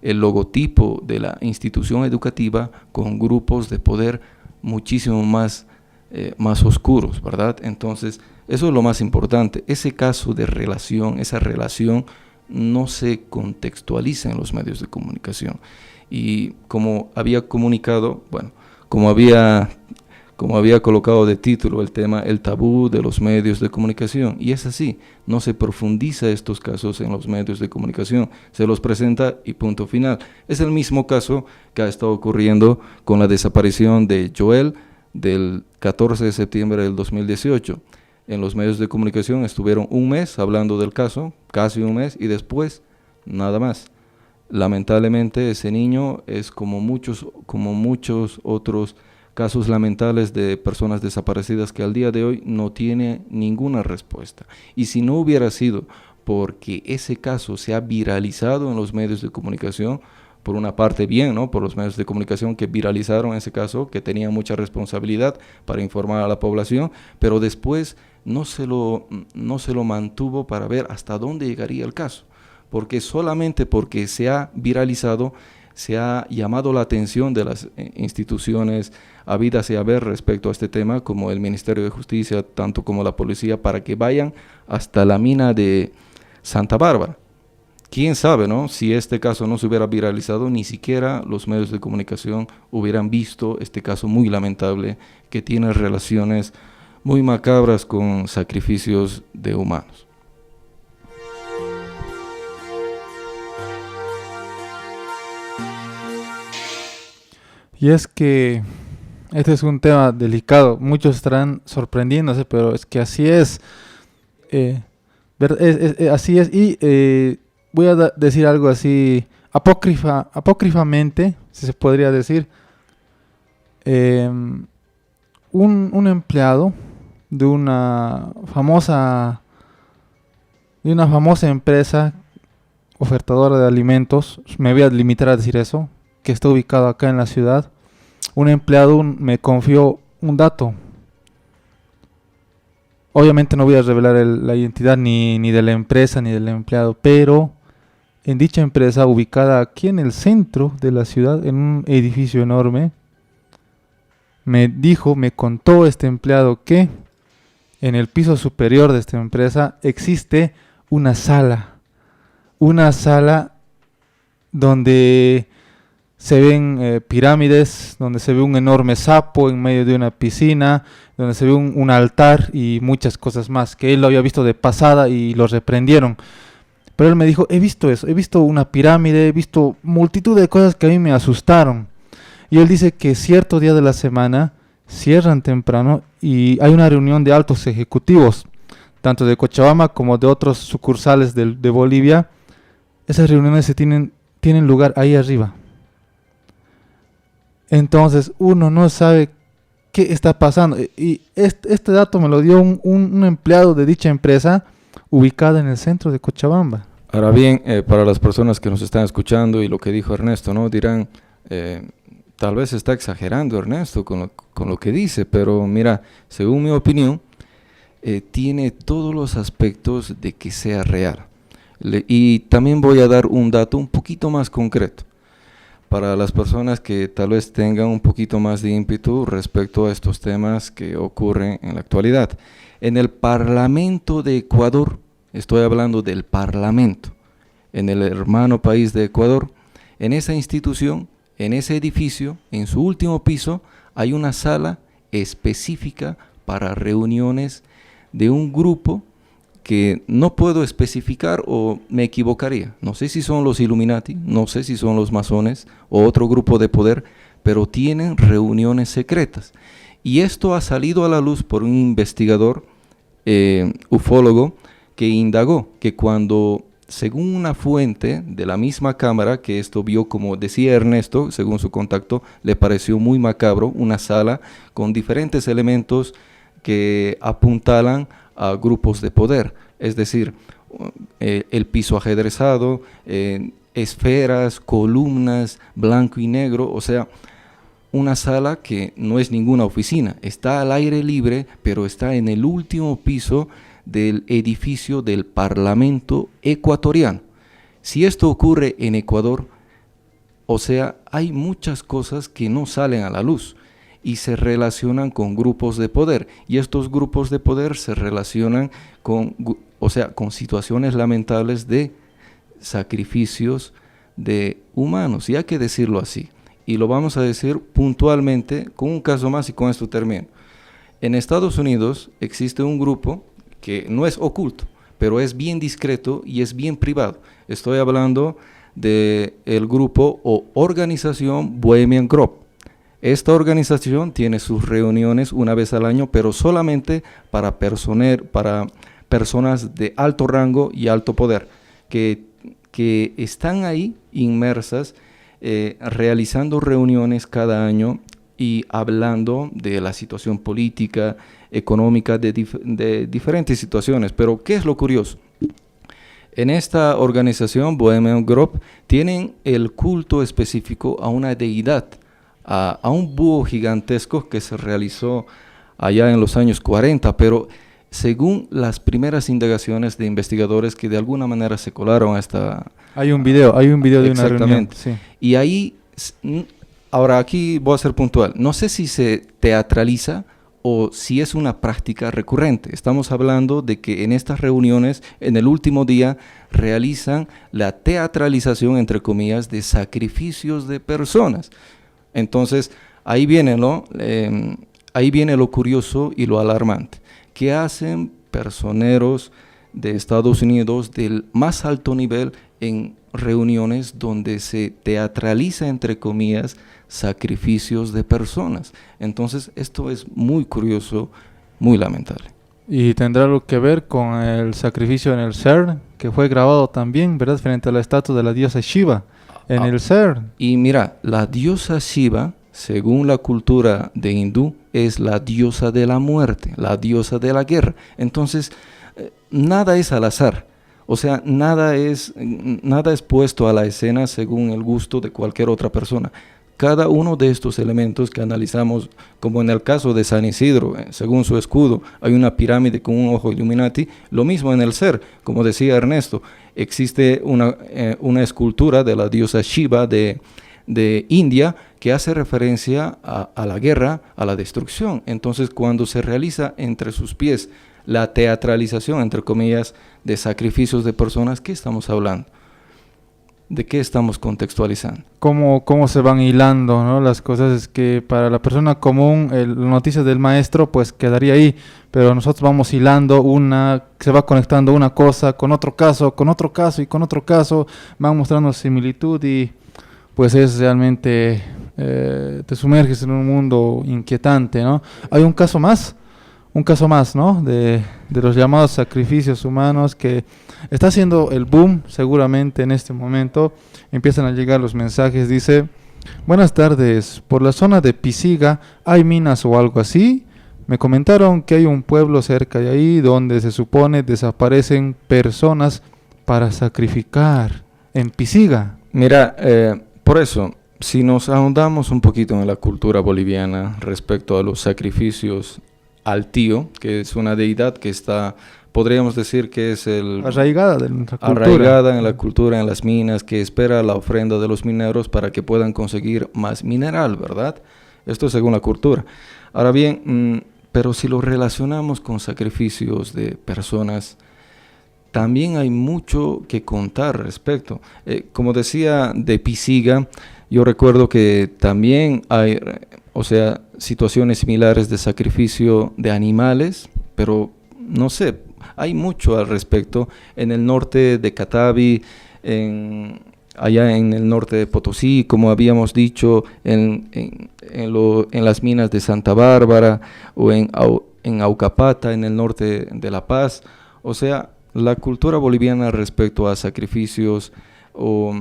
el logotipo de la institución educativa con grupos de poder muchísimo más oscuros, ¿verdad? Entonces, eso es lo más importante. Ese caso de relación, esa relación no se contextualiza en los medios de comunicación. Y como había comunicado, bueno, como había colocado de título el tema, el tabú de los medios de comunicación, y es así, no se profundiza estos casos en los medios de comunicación, se los presenta y punto final. Es el mismo caso que ha estado ocurriendo con la desaparición de Joel del 14 de septiembre del 2018. En los medios de comunicación estuvieron un mes hablando del caso, casi un mes, y después nada más. Lamentablemente ese niño es como muchos otros casos lamentables de personas desaparecidas que al día de hoy no tiene ninguna respuesta. Y si no hubiera sido porque ese caso se ha viralizado en los medios de comunicación, por una parte bien, ¿no? Por los medios de comunicación que viralizaron ese caso, que tenían mucha responsabilidad para informar a la población, pero después no se lo mantuvo para ver hasta dónde llegaría el caso, porque solamente porque se ha viralizado, se ha llamado la atención de las instituciones habidas y haber respecto a este tema, como el Ministerio de Justicia, tanto como la policía, para que vayan hasta la mina de Santa Bárbara. quién sabe, ¿no? Si este caso no se hubiera viralizado, ni siquiera los medios de comunicación hubieran visto este caso muy lamentable que tiene relaciones muy macabras con sacrificios de humanos.
Y es que este es un tema delicado. Muchos estarán sorprendiéndose, pero es que así es. Así es. Y voy a decir algo así apócrifamente, si se podría decir. Un empleado de una famosa empresa ofertadora de alimentos, me voy a limitar a decir eso, que está ubicado acá en la ciudad. Un empleado me confió un dato. Obviamente no voy a revelar la identidad ni de la empresa ni del empleado, pero en dicha empresa, ubicada aquí en el centro de la ciudad, en un edificio enorme, me contó este empleado que en el piso superior de esta empresa existe una sala donde se ven pirámides, donde se ve un enorme sapo en medio de una piscina, donde se ve un altar y muchas cosas más, que él lo había visto de pasada y lo reprendieron. Pero él me dijo, he visto eso, he visto una pirámide, he visto multitud de cosas que a mí me asustaron. Y él dice que cierto día de la semana cierran temprano y hay una reunión de altos ejecutivos, tanto de Cochabamba como de otros sucursales de Bolivia. Esas reuniones tienen lugar ahí arriba. Entonces uno no sabe qué está pasando. Y este dato me lo dio un empleado de dicha empresa ubicada en el centro de Cochabamba.
Ahora bien, para las personas que nos están escuchando y lo que dijo Ernesto, ¿no? Dirán, tal vez está exagerando Ernesto con lo que dice, pero mira, según mi opinión, tiene todos los aspectos de que sea real. Y también voy a dar un dato un poquito más concreto para las personas que tal vez tengan un poquito más de ímpetu respecto a estos temas que ocurren en la actualidad. En el Parlamento de Ecuador, estoy hablando del Parlamento, en el hermano país de Ecuador, en esa institución, en ese edificio, en su último piso, hay una sala específica para reuniones de un grupo que no puedo especificar o me equivocaría. No sé si son los Illuminati, no sé si son los masones o otro grupo de poder, pero tienen reuniones secretas. Y esto ha salido a la luz por un investigador ufólogo que indagó que cuando, según una fuente de la misma cámara, que esto vio, como decía Ernesto, según su contacto, le pareció muy macabro, una sala con diferentes elementos que apuntalan a grupos de poder, es decir, el piso ajedrezado, esferas, columnas, blanco y negro, o sea, una sala que no es ninguna oficina, está al aire libre, pero está en el último piso del edificio del Parlamento ecuatoriano. Si esto ocurre en Ecuador, o sea, hay muchas cosas que no salen a la luz y se relacionan con grupos de poder, y estos grupos de poder se relacionan con situaciones lamentables de sacrificios de humanos, y hay que decirlo así, y lo vamos a decir puntualmente con un caso más y con esto termino. En Estados Unidos existe un grupo que no es oculto, pero es bien discreto y es bien privado. Estoy hablando del grupo o organización Bohemian Grove. Esta organización tiene sus reuniones una vez al año, pero solamente para personas de alto rango y alto poder, que están ahí inmersas, realizando reuniones cada año y hablando de la situación política, económica, de diferentes situaciones. Pero ¿qué es lo curioso? En esta organización, Bohemian Grove, tienen el culto específico a una deidad, a un búho gigantesco que se realizó allá en los años 40, pero según las primeras indagaciones de investigadores que de alguna manera se colaron a esta... Hay un video de una reunión. Sí. Y ahí, ahora aquí voy a ser puntual, no sé si se teatraliza o si es una práctica recurrente. Estamos hablando de que en estas reuniones, en el último día, realizan la teatralización, entre comillas, de sacrificios de personas. Entonces, ahí viene lo curioso y lo alarmante. ¿Qué hacen personeros de Estados Unidos del más alto nivel en reuniones donde se teatraliza, entre comillas, sacrificios de personas? Entonces, esto es muy curioso, muy lamentable.
Y tendrá algo que ver con el sacrificio en el CERN, que fue grabado también, ¿verdad?, frente a la estatua de la diosa Shiva en el CERN.
Y mira, la diosa Shiva, según la cultura de hindú, es la diosa de la muerte, la diosa de la guerra. Entonces, nada es al azar. O sea, nada es puesto a la escena según el gusto de cualquier otra persona. Cada uno de estos elementos que analizamos, como en el caso de San Isidro, según su escudo, hay una pirámide con un ojo Illuminati. Lo mismo en el ser, como decía Ernesto, existe una escultura de la diosa Shiva de India que hace referencia a la guerra, a la destrucción. Entonces, cuando se realiza entre sus pies la teatralización, entre comillas, de sacrificios de personas, ¿qué estamos hablando? ¿De qué estamos contextualizando?
¿Cómo se van hilando, ¿no?, las cosas? Es que para la persona común, la noticia del maestro pues quedaría ahí, pero nosotros vamos hilando se va conectando una cosa con otro caso y con otro caso, van mostrando similitud y pues es realmente, te sumerges en un mundo inquietante, ¿no? Hay un caso más, ¿no?, de los llamados sacrificios humanos que está haciendo el boom seguramente en este momento. Empiezan a llegar los mensajes, dice: buenas tardes, por la zona de Pisiga hay minas o algo así. Me comentaron que hay un pueblo cerca de ahí donde se supone desaparecen personas para sacrificar en Pisiga.
Mira, por eso, si nos ahondamos un poquito en la cultura boliviana respecto a los sacrificios al tío, que es una deidad que está, podríamos decir que es
arraigada en la cultura.
Arraigada en la cultura, en las minas, que espera la ofrenda de los mineros para que puedan conseguir más mineral, ¿verdad? Esto es según la cultura. Ahora bien, pero si lo relacionamos con sacrificios de personas, también hay mucho que contar al respecto. Como decía de Pisiga, yo recuerdo que también hay, situaciones similares de sacrificio de animales, pero no sé, hay mucho al respecto. En el norte de Catavi, allá en el norte de Potosí, como habíamos dicho, en las minas de Santa Bárbara, o en Aucapata, en el norte de La Paz. O sea, la cultura boliviana respecto a sacrificios o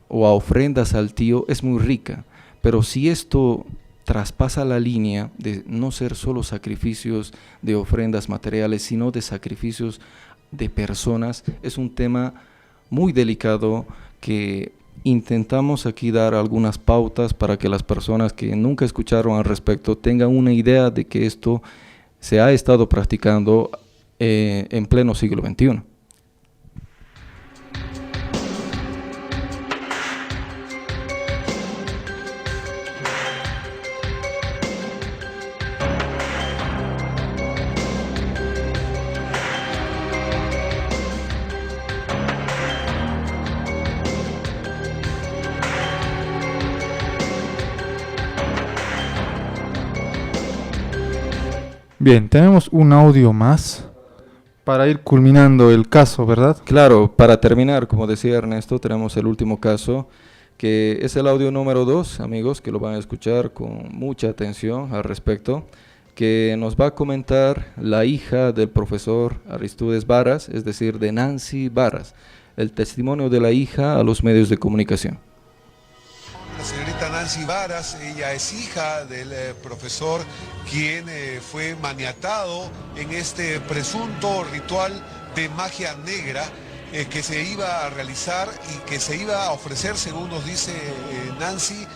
a ofrendas al tío es muy rica, pero si esto traspasa la línea de no ser solo sacrificios de ofrendas materiales, sino de sacrificios de personas, es un tema muy delicado que intentamos aquí dar algunas pautas para que las personas que nunca escucharon al respecto tengan una idea de que esto se ha estado practicando en pleno siglo XXI.
Bien, tenemos un audio más para ir culminando el caso, ¿verdad?
Claro, para terminar, como decía Ernesto, tenemos el último caso, que es el audio número 2, amigos, que lo van a escuchar con mucha atención al respecto, que nos va a comentar la hija del profesor Aristides Varas, es decir, de Nancy Varas, el testimonio de la hija a los medios de comunicación.
La señorita Nancy Varas, ella es hija del profesor quien fue maniatado en este presunto ritual de magia negra que se iba a realizar y que se iba a ofrecer, según nos dice Nancy,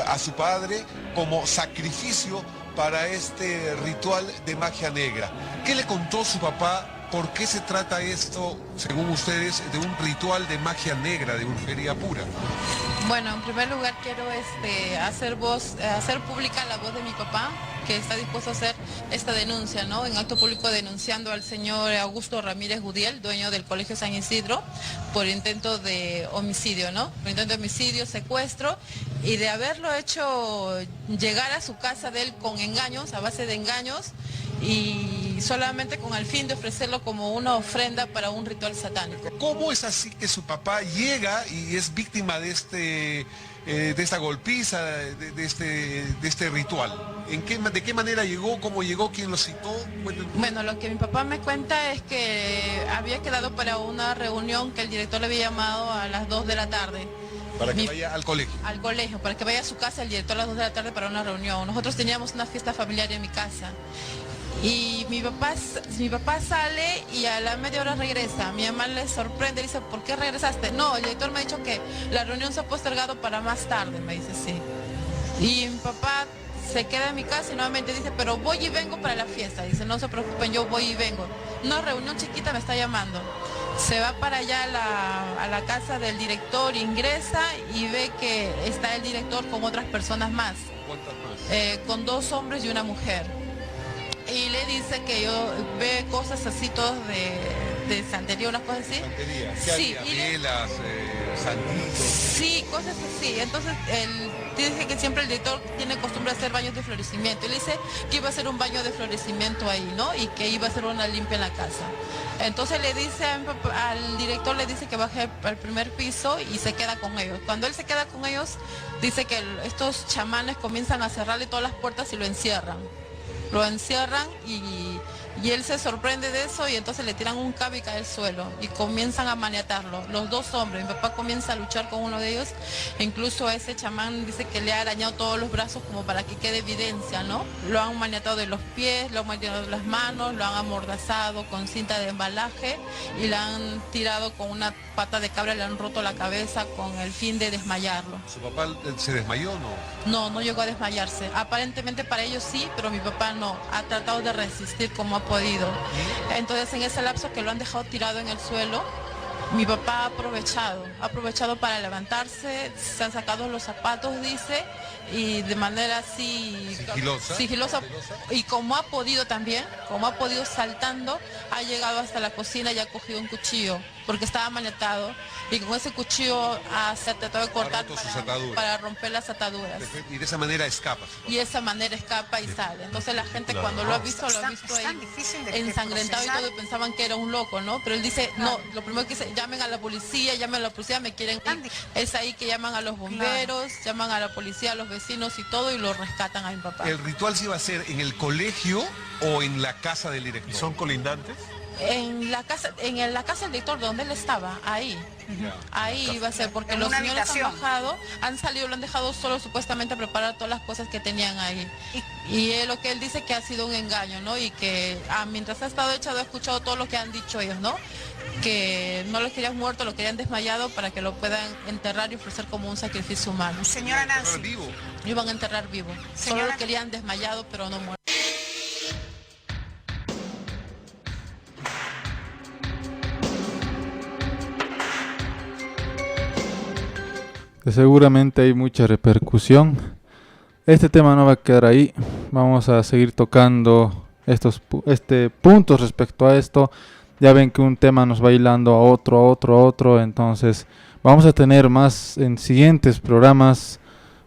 a su padre como sacrificio para este ritual de magia negra. ¿Qué le contó su papá ¿Por qué se trata esto, según ustedes, de un ritual de magia negra, de brujería pura?
Bueno, en primer lugar quiero hacer pública la voz de mi papá, que está dispuesto a hacer esta denuncia, ¿no? En acto público denunciando al señor Augusto Ramírez Gudiel, dueño del Colegio San Isidro, por intento de homicidio, ¿no? Por intento de homicidio, secuestro, y de haberlo hecho llegar a su casa de él con engaños, a base de engaños, y solamente con el fin de ofrecerlo como una ofrenda para un ritual satánico.
¿Cómo es así que su papá llega y es víctima de esta golpiza, de este ritual? ¿De qué manera llegó? ¿Cómo llegó? ¿Quién lo citó?
Bueno, lo que mi papá me cuenta es que había quedado para una reunión que el director le había llamado a las 2 de la tarde.
Para que vaya al colegio.
Al colegio, para que vaya a su casa el director a las 2 de la tarde para una reunión. Nosotros teníamos una fiesta familiar en mi casa. Y mi papá sale y a la media hora regresa. Mi mamá le sorprende, le dice, ¿por qué regresaste? No, el director me ha dicho que la reunión se ha postergado para más tarde, me dice, sí. Y mi papá se queda en mi casa y nuevamente dice, pero voy y vengo para la fiesta. Dice, no se preocupen, yo voy y vengo. Una reunión chiquita me está llamando. Se va para allá a la casa del director, ingresa y ve que está el director con otras personas más.
¿Cuántas más?
Con 2 hombres y una mujer. Y le dice que yo ve cosas así todas de santería, unas cosas así.
¿Santería?
Sí,
velas, santitos.
Sí, cosas así. Entonces él dice que siempre el director tiene costumbre de hacer baños de florecimiento. Y le dice que iba a hacer un baño de florecimiento ahí, ¿no? Y que iba a hacer una limpia en la casa. Entonces le dice al director, le dice que baje al primer piso y se queda con ellos. Cuando él se queda con ellos, dice que estos chamanes comienzan a cerrarle todas las puertas y lo encierran. Lo encierran y él se sorprende de eso y entonces le tiran un cable y cae al suelo y comienzan a maniatarlo. Los 2 hombres, mi papá comienza a luchar con uno de ellos, e incluso ese chamán dice que le ha arañado todos los brazos como para que quede evidencia, ¿no? Lo han maniatado de los pies, lo han maniatado de las manos, lo han amordazado con cinta de embalaje y le han tirado con una pata de cabra, le han roto la cabeza con el fin de desmayarlo.
¿Su papá se desmayó o no?
No llegó a desmayarse. Aparentemente para ellos sí, pero mi papá no. Ha tratado de resistir como ha podido. Entonces en ese lapso que lo han dejado tirado en el suelo, mi papá ha aprovechado para levantarse, se han sacado los zapatos, dice, y de manera así sigilosa, y como ha podido saltando, ha llegado hasta la cocina y ha cogido un cuchillo, porque estaba maniatado, y con ese cuchillo se ha tratado de cortar para romper las ataduras.
Y de esa manera escapa.
Y de esa manera escapa y sale. Entonces la gente cuando lo ha visto ahí ensangrentado y todo, y pensaban que era un loco, ¿no? Pero él dice, no, lo primero que dice, llamen a la policía, me quieren ir. Es ahí que llaman a los bomberos, llaman a la policía, a los vecinos y todo, y lo rescatan a mi papá.
¿El ritual se iba a hacer en el colegio o en la casa del director? ¿Y son colindantes?
En la casa del director donde él estaba, ahí iba a ser, porque los señores han salido, lo han dejado solo supuestamente a preparar todas las cosas que tenían ahí. Y lo que él dice que ha sido un engaño, ¿no? Y que mientras ha estado echado, ha escuchado todo lo que han dicho ellos, ¿no? Que no lo querían muerto, lo querían desmayado para que lo puedan enterrar y ofrecer como un sacrificio humano.
Señora Nancy.
Lo iban a enterrar vivo. Solo lo querían desmayado, pero no muerto.
Seguramente hay mucha repercusión. Este tema no va a quedar ahí. Vamos a seguir tocando estos puntos respecto a esto. Ya ven que un tema nos va hilando a otro. Entonces vamos a tener más en siguientes programas,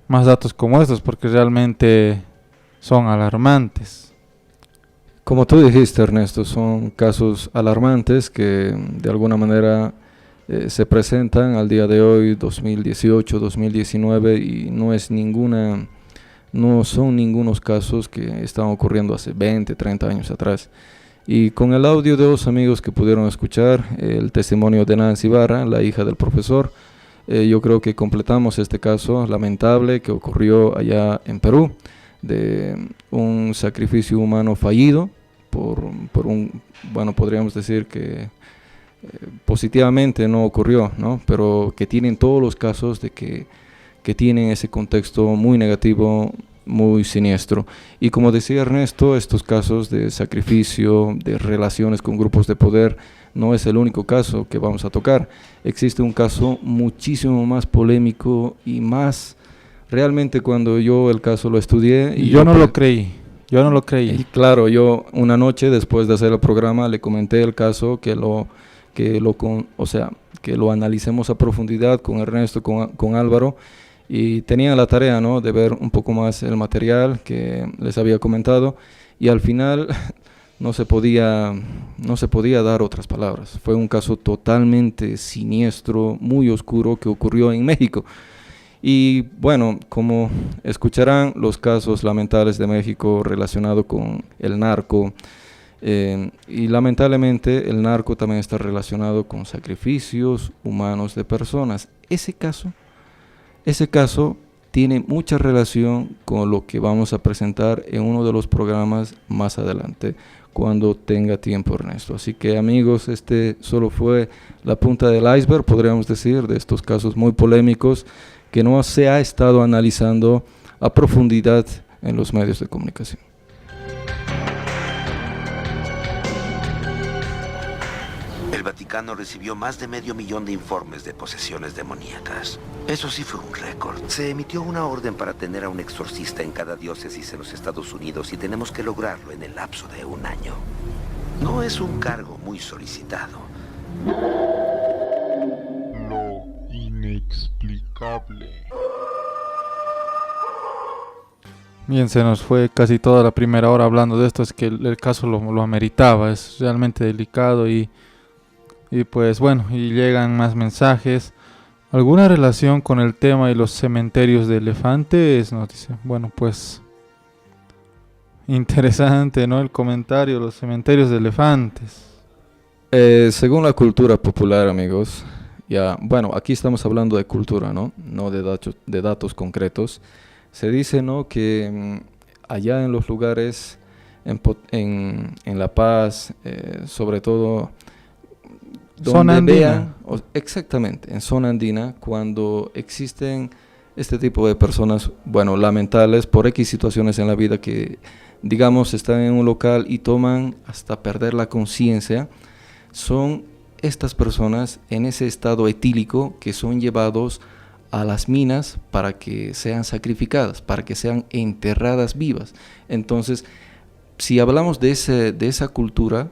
más datos como estos, porque realmente son alarmantes.
Como tú dijiste, Ernesto, son casos alarmantes que de alguna manera se presentan al día de hoy, 2018, 2019, y no son ningunos casos que estaban ocurriendo hace 20, 30 años atrás. Y con el audio de los amigos que pudieron escuchar el testimonio de Nancy Barra, la hija del profesor, yo creo que completamos este caso lamentable que ocurrió allá en Perú, de un sacrificio humano fallido por un, bueno, podríamos decir que positivamente no ocurrió, ¿no? Pero que tienen todos los casos de que tienen ese contexto muy negativo muy siniestro. Y como decía Ernesto, estos casos de sacrificio, de relaciones con grupos de poder, no es el único caso que vamos a tocar. Existe un caso muchísimo más polémico y más, realmente cuando yo el caso lo estudié...
Y yo no lo creí.
Y claro, yo una noche después de hacer el programa le comenté el caso, que lo analicemos a profundidad con Ernesto, con Álvaro, y tenía la tarea, ¿no?, de ver un poco más el material que les había comentado, y al final no se podía dar otras palabras. Fue un caso totalmente siniestro, muy oscuro, que ocurrió en México. Y bueno, como escucharán, los casos lamentables de México relacionados con el narco, y lamentablemente el narco también está relacionado con sacrificios humanos de personas. Ese caso tiene mucha relación con lo que vamos a presentar en uno de los programas más adelante, cuando tenga tiempo Ernesto. Así que amigos, este solo fue la punta del iceberg, podríamos decir, de estos casos muy polémicos que no se ha estado analizando a profundidad en los medios de comunicación.
El Vaticano recibió más de 500.000 de informes de posesiones demoníacas. Eso sí fue un récord. Se emitió una orden para tener a un exorcista en cada diócesis en los Estados Unidos y tenemos que lograrlo en el lapso de 1 año. No es un cargo muy solicitado.
Lo inexplicable. Bien, se nos fue casi toda la primera hora hablando de esto. Es que el caso lo ameritaba, es realmente delicado y pues bueno, y llegan más mensajes. ¿Alguna relación con el tema de los cementerios de elefantes? Nos dice. Bueno, pues interesante, ¿no? El comentario, los cementerios de elefantes.
Según la cultura popular, amigos, ya, bueno, aquí estamos hablando de cultura, ¿no? No de datos concretos. Se dice, ¿no?, que allá en los lugares, en La Paz, sobre todo,
zona andina.
Exactamente, en zona andina, cuando existen este tipo de personas, bueno, lamentables por X situaciones en la vida que, digamos, están en un local y toman hasta perder la conciencia, son estas personas en ese estado etílico que son llevados a las minas para que sean sacrificadas, para que sean enterradas vivas. Entonces, si hablamos de esa cultura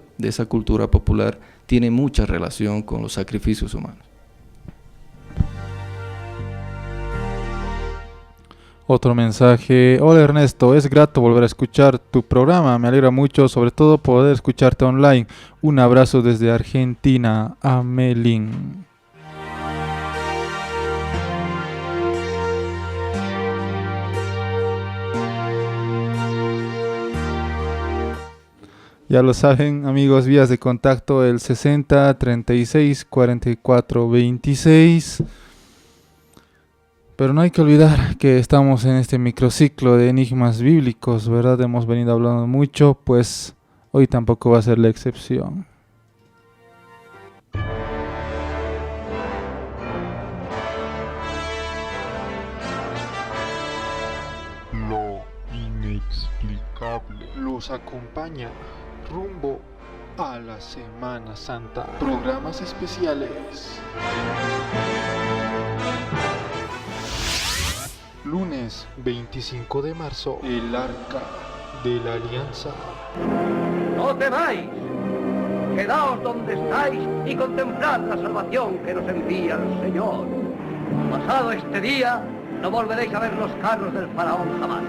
popular, tiene mucha relación con los sacrificios humanos.
Otro mensaje. Hola Ernesto, es grato volver a escuchar tu programa, me alegra mucho, sobre todo poder escucharte online. Un abrazo desde Argentina, Amelín. Ya lo saben, amigos, vías de contacto el 60 36 44 26. Pero no hay que olvidar que estamos en este microciclo de enigmas bíblicos, ¿verdad? Hemos venido hablando mucho, pues hoy tampoco va a ser la excepción. Lo inexplicable los acompaña rumbo a la Semana Santa. Programas especiales. Lunes 25 de marzo, el Arca de la Alianza.
¡No temáis! Quedaos donde estáis y contemplad la salvación que nos envía el Señor. Pasado este día, no volveréis a ver los carros del faraón jamás.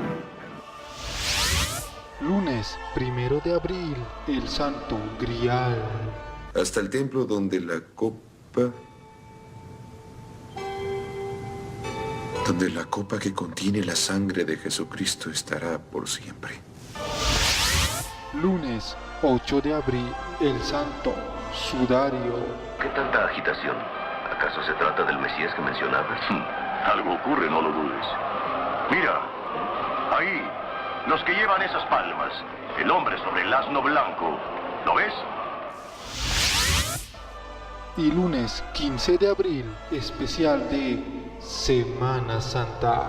Lunes 1 de abril, el Santo Grial.
Hasta el templo donde la copa que contiene la sangre de Jesucristo estará por siempre.
Lunes 8 de abril, el Santo Sudario.
¿Qué tanta agitación? ¿Acaso se trata del Mesías que mencionabas? Algo ocurre, no lo dudes. Mira, ahí, los que llevan esas palmas, el hombre sobre el asno blanco, ¿lo ves?
Y lunes 15 de abril, especial de Semana Santa.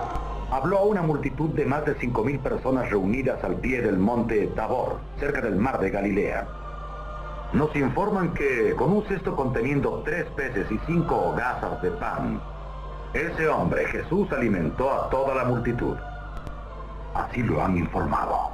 habló a una multitud de más de 5.000 personas reunidas al pie del monte Tabor, cerca del mar de Galilea. Nos informan que con un cesto conteniendo 3 peces y 5 hogazas de pan, ese hombre, Jesús, alimentó a toda la multitud. Así lo han informado.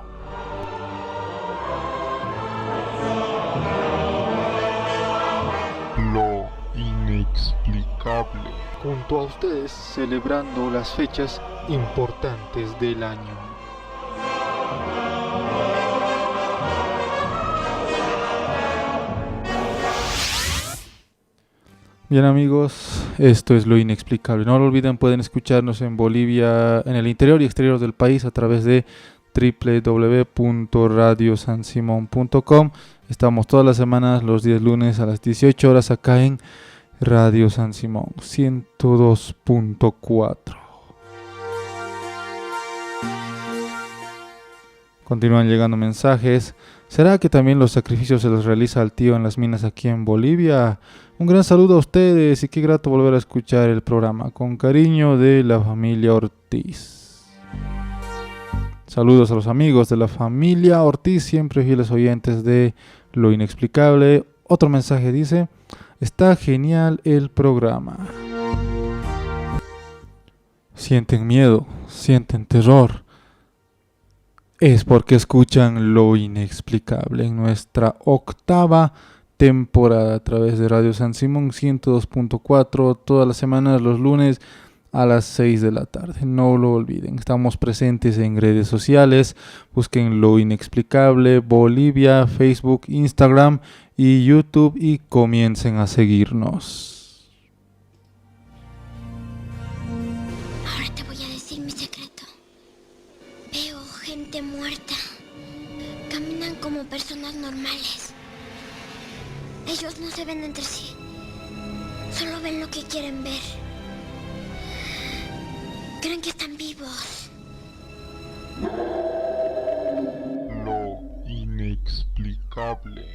Lo inexplicable. Junto a ustedes, celebrando las fechas importantes del año. Bien amigos, esto es Lo Inexplicable. No lo olviden, pueden escucharnos en Bolivia, en el interior y exterior del país a través de www.radiosansimon.com. Estamos todas las semanas, los días lunes a las 18 horas acá en Radio San Simón 102.4. Continúan llegando mensajes. ¿Será que también los sacrificios se los realiza al tío en las minas aquí en Bolivia? Un gran saludo a ustedes y qué grato volver a escuchar el programa. Con cariño, de la familia Ortiz. Saludos a los amigos de la familia Ortiz, siempre fieles oyentes de Lo Inexplicable. Otro mensaje dice: está genial el programa. Sienten miedo, sienten terror. Es porque escuchan Lo Inexplicable en nuestra 8ª temporada a través de Radio San Simón 102.4 todas las semanas, los lunes a las 6 de la tarde. No lo olviden, estamos presentes en redes sociales. Busquen Lo Inexplicable Bolivia, Facebook, Instagram y YouTube y comiencen a seguirnos.
Ahora te voy a decir mi secreto. Veo gente muerta. Caminan como personas normales. Ellos no se ven entre sí. Solo ven lo que quieren ver. Creen que están vivos.
Lo Inexplicable.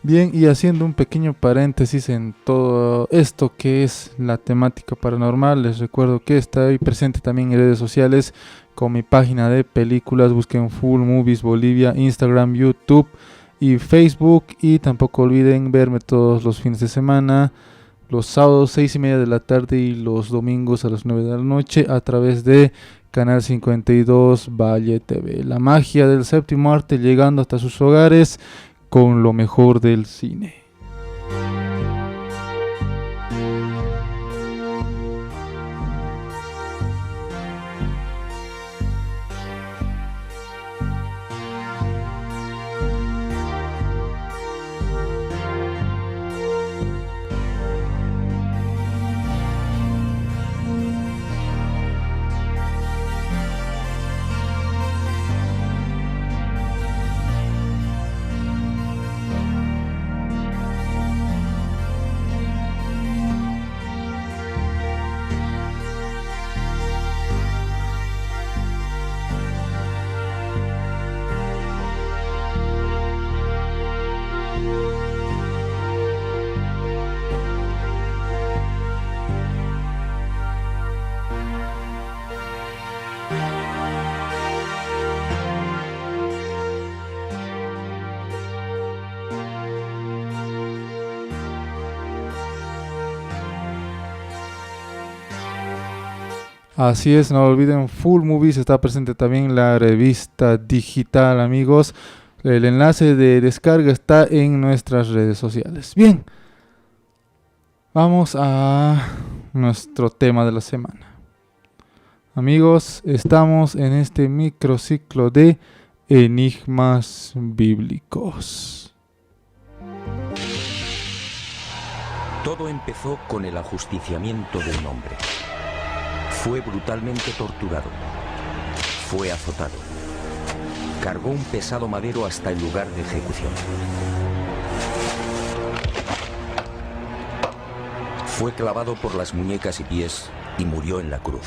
Bien, y haciendo un pequeño paréntesis en todo esto que es la temática paranormal, les recuerdo que está ahí presente también en redes sociales con mi página de películas. Busquen Full Movies Bolivia, Instagram, YouTube y Facebook. Y tampoco olviden verme todos los fines de semana, los sábados 6:30 de la tarde y los domingos a las 9 de la noche a través de Canal 52 Valle TV. La magia del séptimo arte llegando hasta sus hogares con lo mejor del cine. Así es, no olviden, Full Movies está presente también la revista digital, amigos. El enlace de descarga está en nuestras redes sociales. Bien, vamos a nuestro tema de la semana. Amigos, estamos en este microciclo de enigmas bíblicos.
Todo empezó con el ajusticiamiento de un hombre. Fue brutalmente torturado. Fue azotado. Cargó un pesado madero hasta el lugar de ejecución. Fue clavado por las muñecas y pies y murió en la cruz.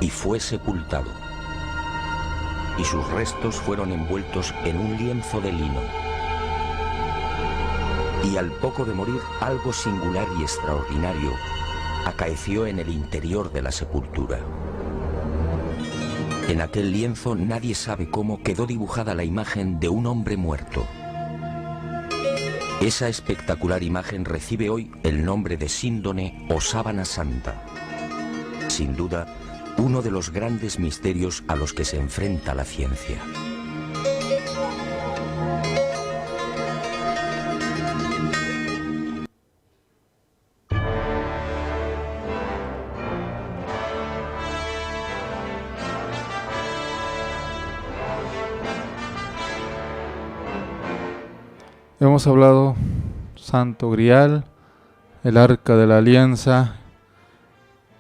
Y fue sepultado. Y sus restos fueron envueltos en un lienzo de lino. Y al poco de morir, algo singular y extraordinario acaeció en el interior de la sepultura. En aquel lienzo nadie sabe cómo quedó dibujada la imagen de un hombre muerto. Esa espectacular imagen recibe hoy el nombre de síndone o sábana santa. Sin duda, uno de los grandes misterios a los que se enfrenta la ciencia.
Hemos hablado Santo Grial, el Arca de la Alianza,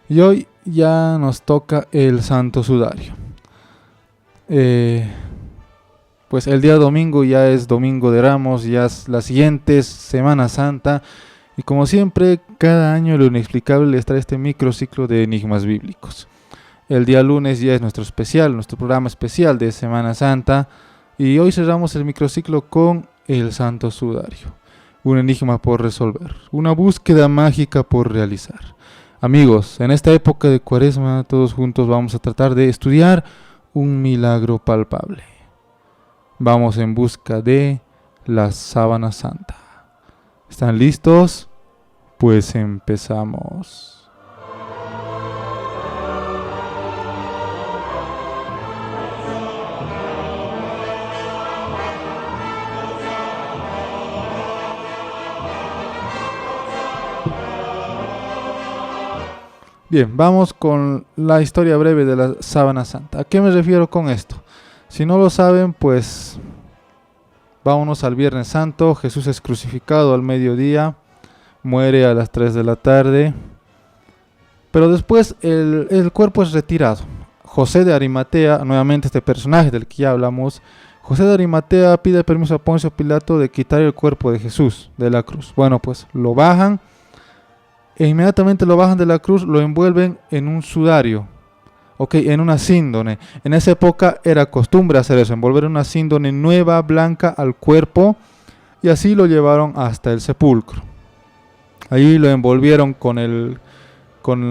y hoy ya nos toca el Santo Sudario. Pues el día domingo ya es Domingo de Ramos, ya es la siguiente Semana Santa, y como siempre, cada año lo inexplicable les trae este microciclo de enigmas bíblicos. El día lunes ya es nuestro programa especial de Semana Santa, y hoy cerramos el microciclo con el Santo Sudario, un enigma por resolver, una búsqueda mágica por realizar. Amigos, en esta época de Cuaresma, todos juntos vamos a tratar de estudiar un milagro palpable. Vamos en busca de la sábana santa. ¿Están listos? Pues empezamos. Bien, vamos con la historia breve de la sábana santa. ¿A qué me refiero con esto? Si no lo saben, pues vámonos al Viernes Santo. Jesús es crucificado al mediodía, muere a las 3 de la tarde, pero después el cuerpo es retirado. José de Arimatea, nuevamente este personaje del que ya hablamos, José de Arimatea pide permiso a Poncio Pilato de quitar el cuerpo de Jesús de la cruz. Bueno, pues lo bajan. E inmediatamente lo bajan de la cruz, lo envuelven en un sudario, en una síndone. En esa época era costumbre hacer eso, envolver una síndone nueva, blanca al cuerpo, y así lo llevaron hasta el sepulcro. Allí lo envolvieron con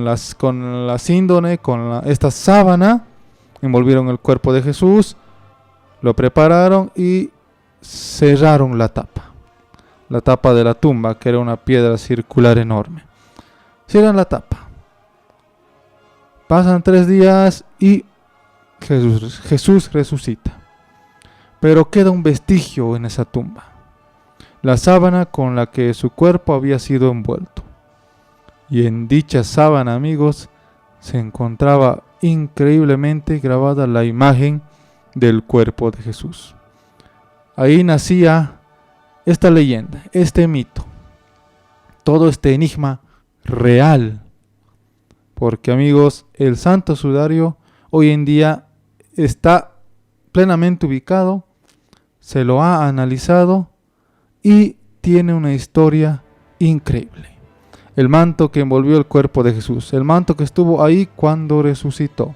la síndone, esta sábana, envolvieron el cuerpo de Jesús, lo prepararon y cerraron la tapa de la tumba, que era una piedra circular enorme. Cierran la tapa. Pasan 3 días y Jesús resucita. Pero queda un vestigio en esa tumba. La sábana con la que su cuerpo había sido envuelto. Y en dicha sábana, amigos, se encontraba increíblemente grabada la imagen del cuerpo de Jesús. Ahí nacía esta leyenda, este mito, todo este enigma real, porque amigos, el Santo Sudario hoy en día está plenamente ubicado, se lo ha analizado y tiene una historia increíble. El manto que envolvió el cuerpo de Jesús, el manto que estuvo ahí cuando resucitó,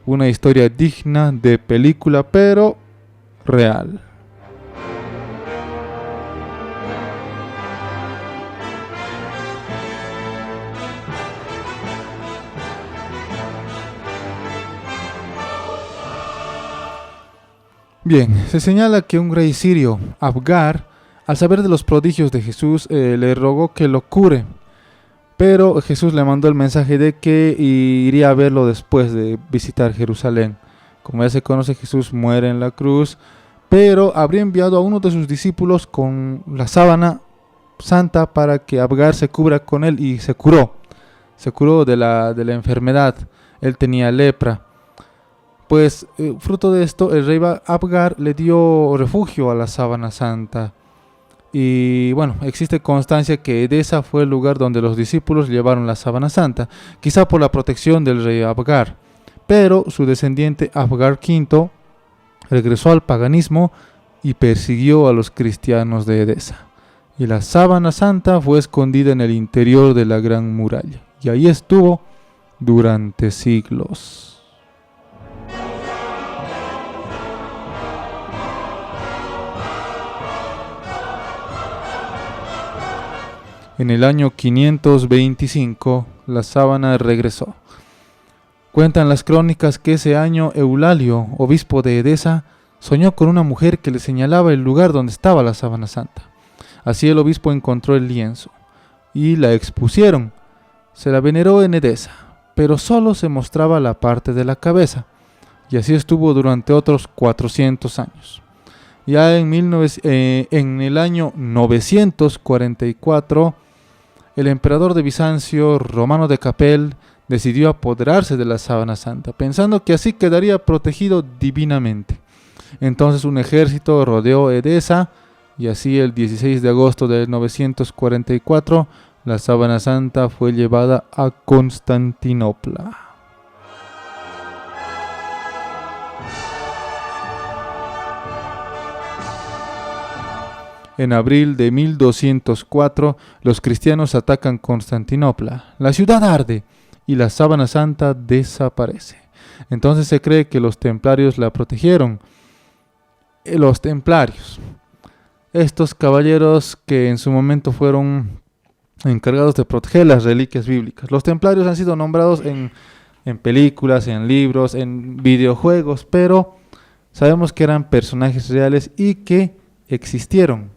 una historia digna de película, pero real. Bien, se señala que un rey sirio, Abgar, al saber de los prodigios de Jesús, le rogó que lo cure. Pero Jesús le mandó el mensaje de que iría a verlo después de visitar Jerusalén. Como ya se conoce, Jesús muere en la cruz, pero habría enviado a uno de sus discípulos con la sábana santa para que Abgar se cubra con él, y se curó. Se curó de la enfermedad. Él tenía lepra. Pues fruto de esto, el rey Abgar le dio refugio a la sábana santa. Y bueno, existe constancia que Edesa fue el lugar donde los discípulos llevaron la sábana santa, quizá por la protección del rey Abgar. Pero su descendiente Abgar V regresó al paganismo y persiguió a los cristianos de Edesa. Y la sábana santa fue escondida en el interior de la gran muralla. Y ahí estuvo durante siglos. En el año 525 la sábana regresó. Cuentan las crónicas que ese año Eulalio, obispo de Edesa, soñó con una mujer que le señalaba el lugar donde estaba la sábana santa. Así el obispo encontró el lienzo y la expusieron. Se la veneró en Edesa, pero solo se mostraba la parte de la cabeza, y así estuvo durante otros 400 años. Ya en el año 944, el emperador de Bizancio, Romano de Capel, decidió apoderarse de la sábana santa, pensando que así quedaría protegido divinamente. Entonces un ejército rodeó Edesa, y así el 16 de agosto de 944, la sábana santa fue llevada a Constantinopla. En abril de 1204, los cristianos atacan Constantinopla. La ciudad arde y la sábana santa desaparece. Entonces se cree que los templarios la protegieron. Los templarios, estos caballeros que en su momento fueron encargados de proteger las reliquias bíblicas. Los templarios han sido nombrados en películas, en libros, en videojuegos, pero sabemos que eran personajes reales y que existieron.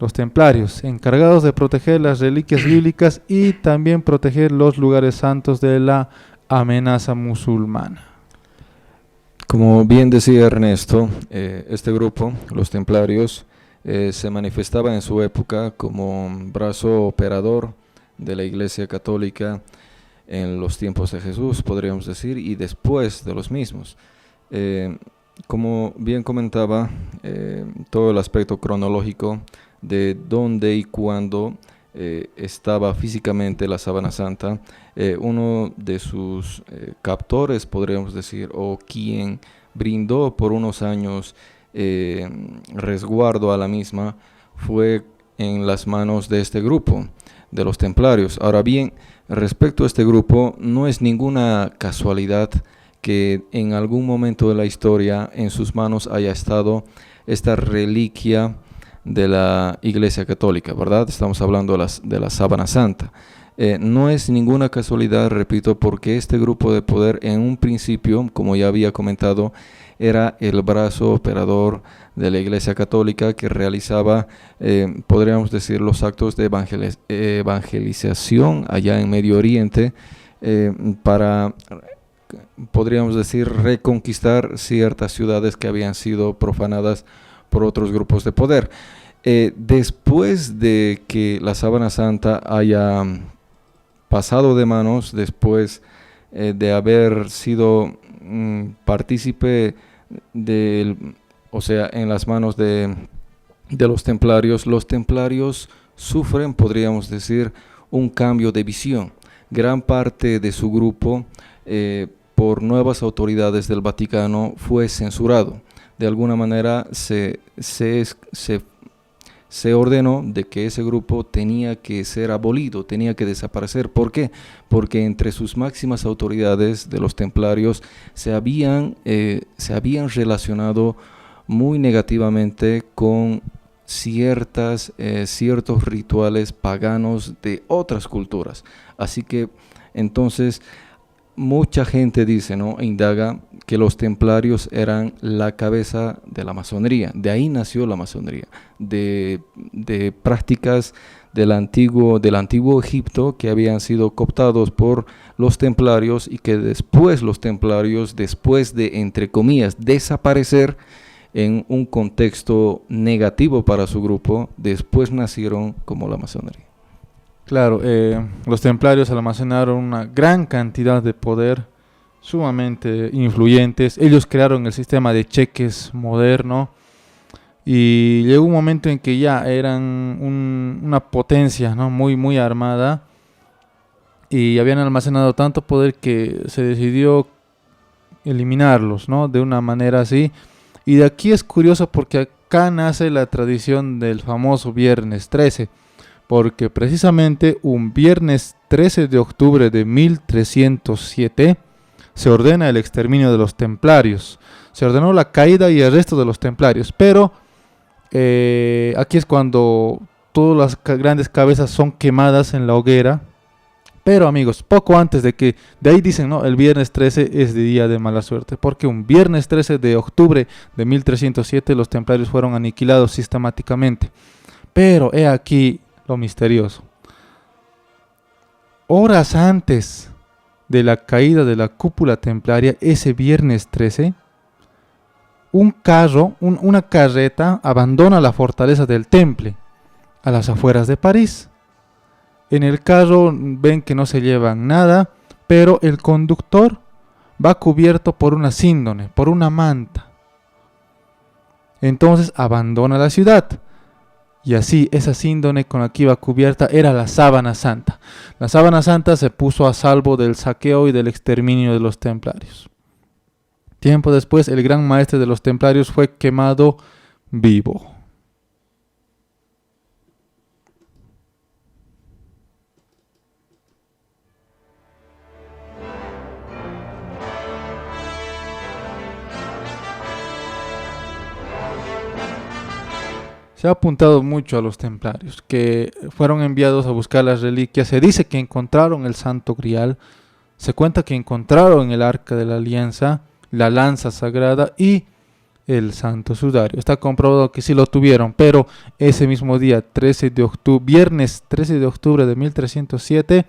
Los templarios, encargados de proteger las reliquias bíblicas y también proteger los lugares santos de la amenaza musulmana.
Como bien decía Ernesto, este grupo, los templarios, se manifestaba en su época como brazo operador de la Iglesia Católica en los tiempos de Jesús, podríamos decir, y después de los mismos. Como bien comentaba, todo el aspecto cronológico de dónde y cuándo estaba físicamente la sábana santa, uno de sus captores, podríamos decir, o quien brindó por unos años resguardo a la misma, fue en las manos de este grupo, de los templarios. Ahora bien, respecto a este grupo, no es ninguna casualidad que en algún momento de la historia en sus manos haya estado esta reliquia de la Iglesia Católica, ¿verdad? Estamos hablando de la sábana santa. No es ninguna casualidad, repito, porque este grupo de poder en un principio, como ya había comentado, era el brazo operador de la Iglesia Católica que realizaba, podríamos decir, los actos de evangelización allá en Medio Oriente para, podríamos decir, reconquistar ciertas ciudades que habían sido profanadas por otros grupos de poder. Después de que la sábana santa haya pasado de manos, después de haber sido partícipe en las manos de los templarios sufren, podríamos decir, un cambio de visión. Gran parte de su grupo, por nuevas autoridades del Vaticano, fue censurado. De alguna manera se ordenó de que ese grupo tenía que ser abolido, tenía que desaparecer. ¿Por qué? Porque entre sus máximas autoridades de los templarios se habían relacionado muy negativamente con ciertos rituales paganos de otras culturas. Así que entonces mucha gente dice, ¿no?, e indaga que los templarios eran la cabeza de la masonería. De ahí nació la masonería, de prácticas del antiguo Egipto que habían sido cooptados por los templarios y que después los templarios, después de, entre comillas, desaparecer en un contexto negativo para su grupo, después nacieron como la masonería.
Claro, los templarios almacenaron una gran cantidad de poder, sumamente influyentes. Ellos crearon el sistema de cheques moderno y llegó un momento en que ya eran una potencia, ¿no?, muy armada, y habían almacenado tanto poder que se decidió eliminarlos, ¿no?, de una manera así. Y de aquí es curioso porque acá nace la tradición del famoso Viernes 13. Porque precisamente un viernes 13 de octubre de 1307 se ordena el exterminio de los templarios. Se ordenó la caída y arresto de los templarios. Pero aquí es cuando todas las grandes cabezas son quemadas en la hoguera. Pero amigos, poco antes de ahí dicen, ¿no? El viernes 13 es de día de mala suerte, porque un viernes 13 de octubre de 1307 los templarios fueron aniquilados sistemáticamente. Pero he aquí lo misterioso. Horas antes de la caída de la cúpula templaria, ese viernes 13, una carreta abandona la fortaleza del Temple a las afueras de París. En el carro ven que no se llevan nada, pero el conductor va cubierto por una síndone, por una manta. Entonces abandona la ciudad. Y así, esa síndone con la que iba cubierta era la sábana santa. La sábana santa se puso a salvo del saqueo y del exterminio de los templarios. Tiempo después, el gran maestre de los templarios fue quemado vivo. Se ha apuntado mucho a los templarios, que fueron enviados a buscar las reliquias. Se dice que encontraron el Santo Grial, se cuenta que encontraron el Arca de la Alianza, la lanza sagrada y el Santo Sudario. Está comprobado que sí lo tuvieron, pero ese mismo día, viernes 13 de octubre de 1307,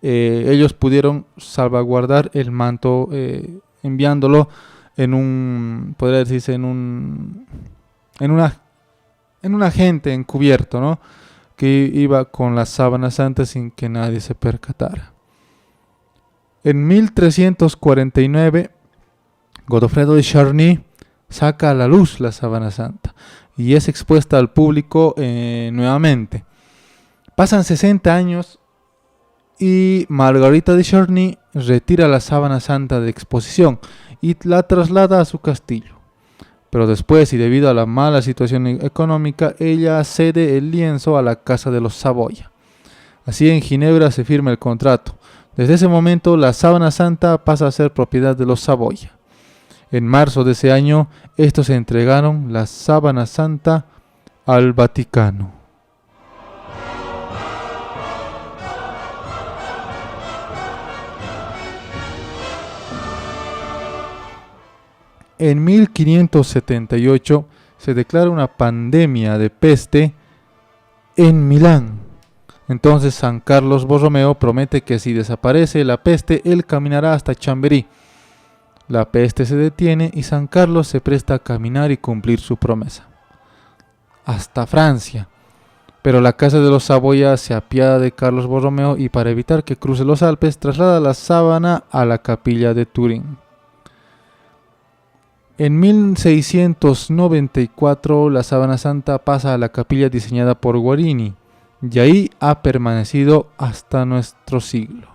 ellos pudieron salvaguardar el manto, enviándolo en un agente encubierto, ¿no? Que iba con la sábana santa sin que nadie se percatara. En 1349, Godofredo de Charny saca a la luz la sábana santa y es expuesta al público nuevamente. Pasan 60 años y Margarita de Charny retira la sábana santa de exposición y la traslada a su castillo. Pero después, y debido a la mala situación económica, ella cede el lienzo a la casa de los Saboya. Así en Ginebra se firma el contrato. Desde ese momento la sábana santa pasa a ser propiedad de los Saboya. En marzo de ese año, estos entregaron la sábana santa al Vaticano. En 1578 se declara una pandemia de peste en Milán. Entonces San Carlos Borromeo promete que si desaparece la peste, él caminará hasta Chamberí. La peste se detiene y San Carlos se presta a caminar y cumplir su promesa. Hasta Francia. Pero la casa de los Saboya se apiada de Carlos Borromeo y para evitar que cruce los Alpes traslada la sábana a la capilla de Turín. En 1694 la sábana santa pasa a la capilla diseñada por Guarini y ahí ha permanecido hasta nuestro siglo.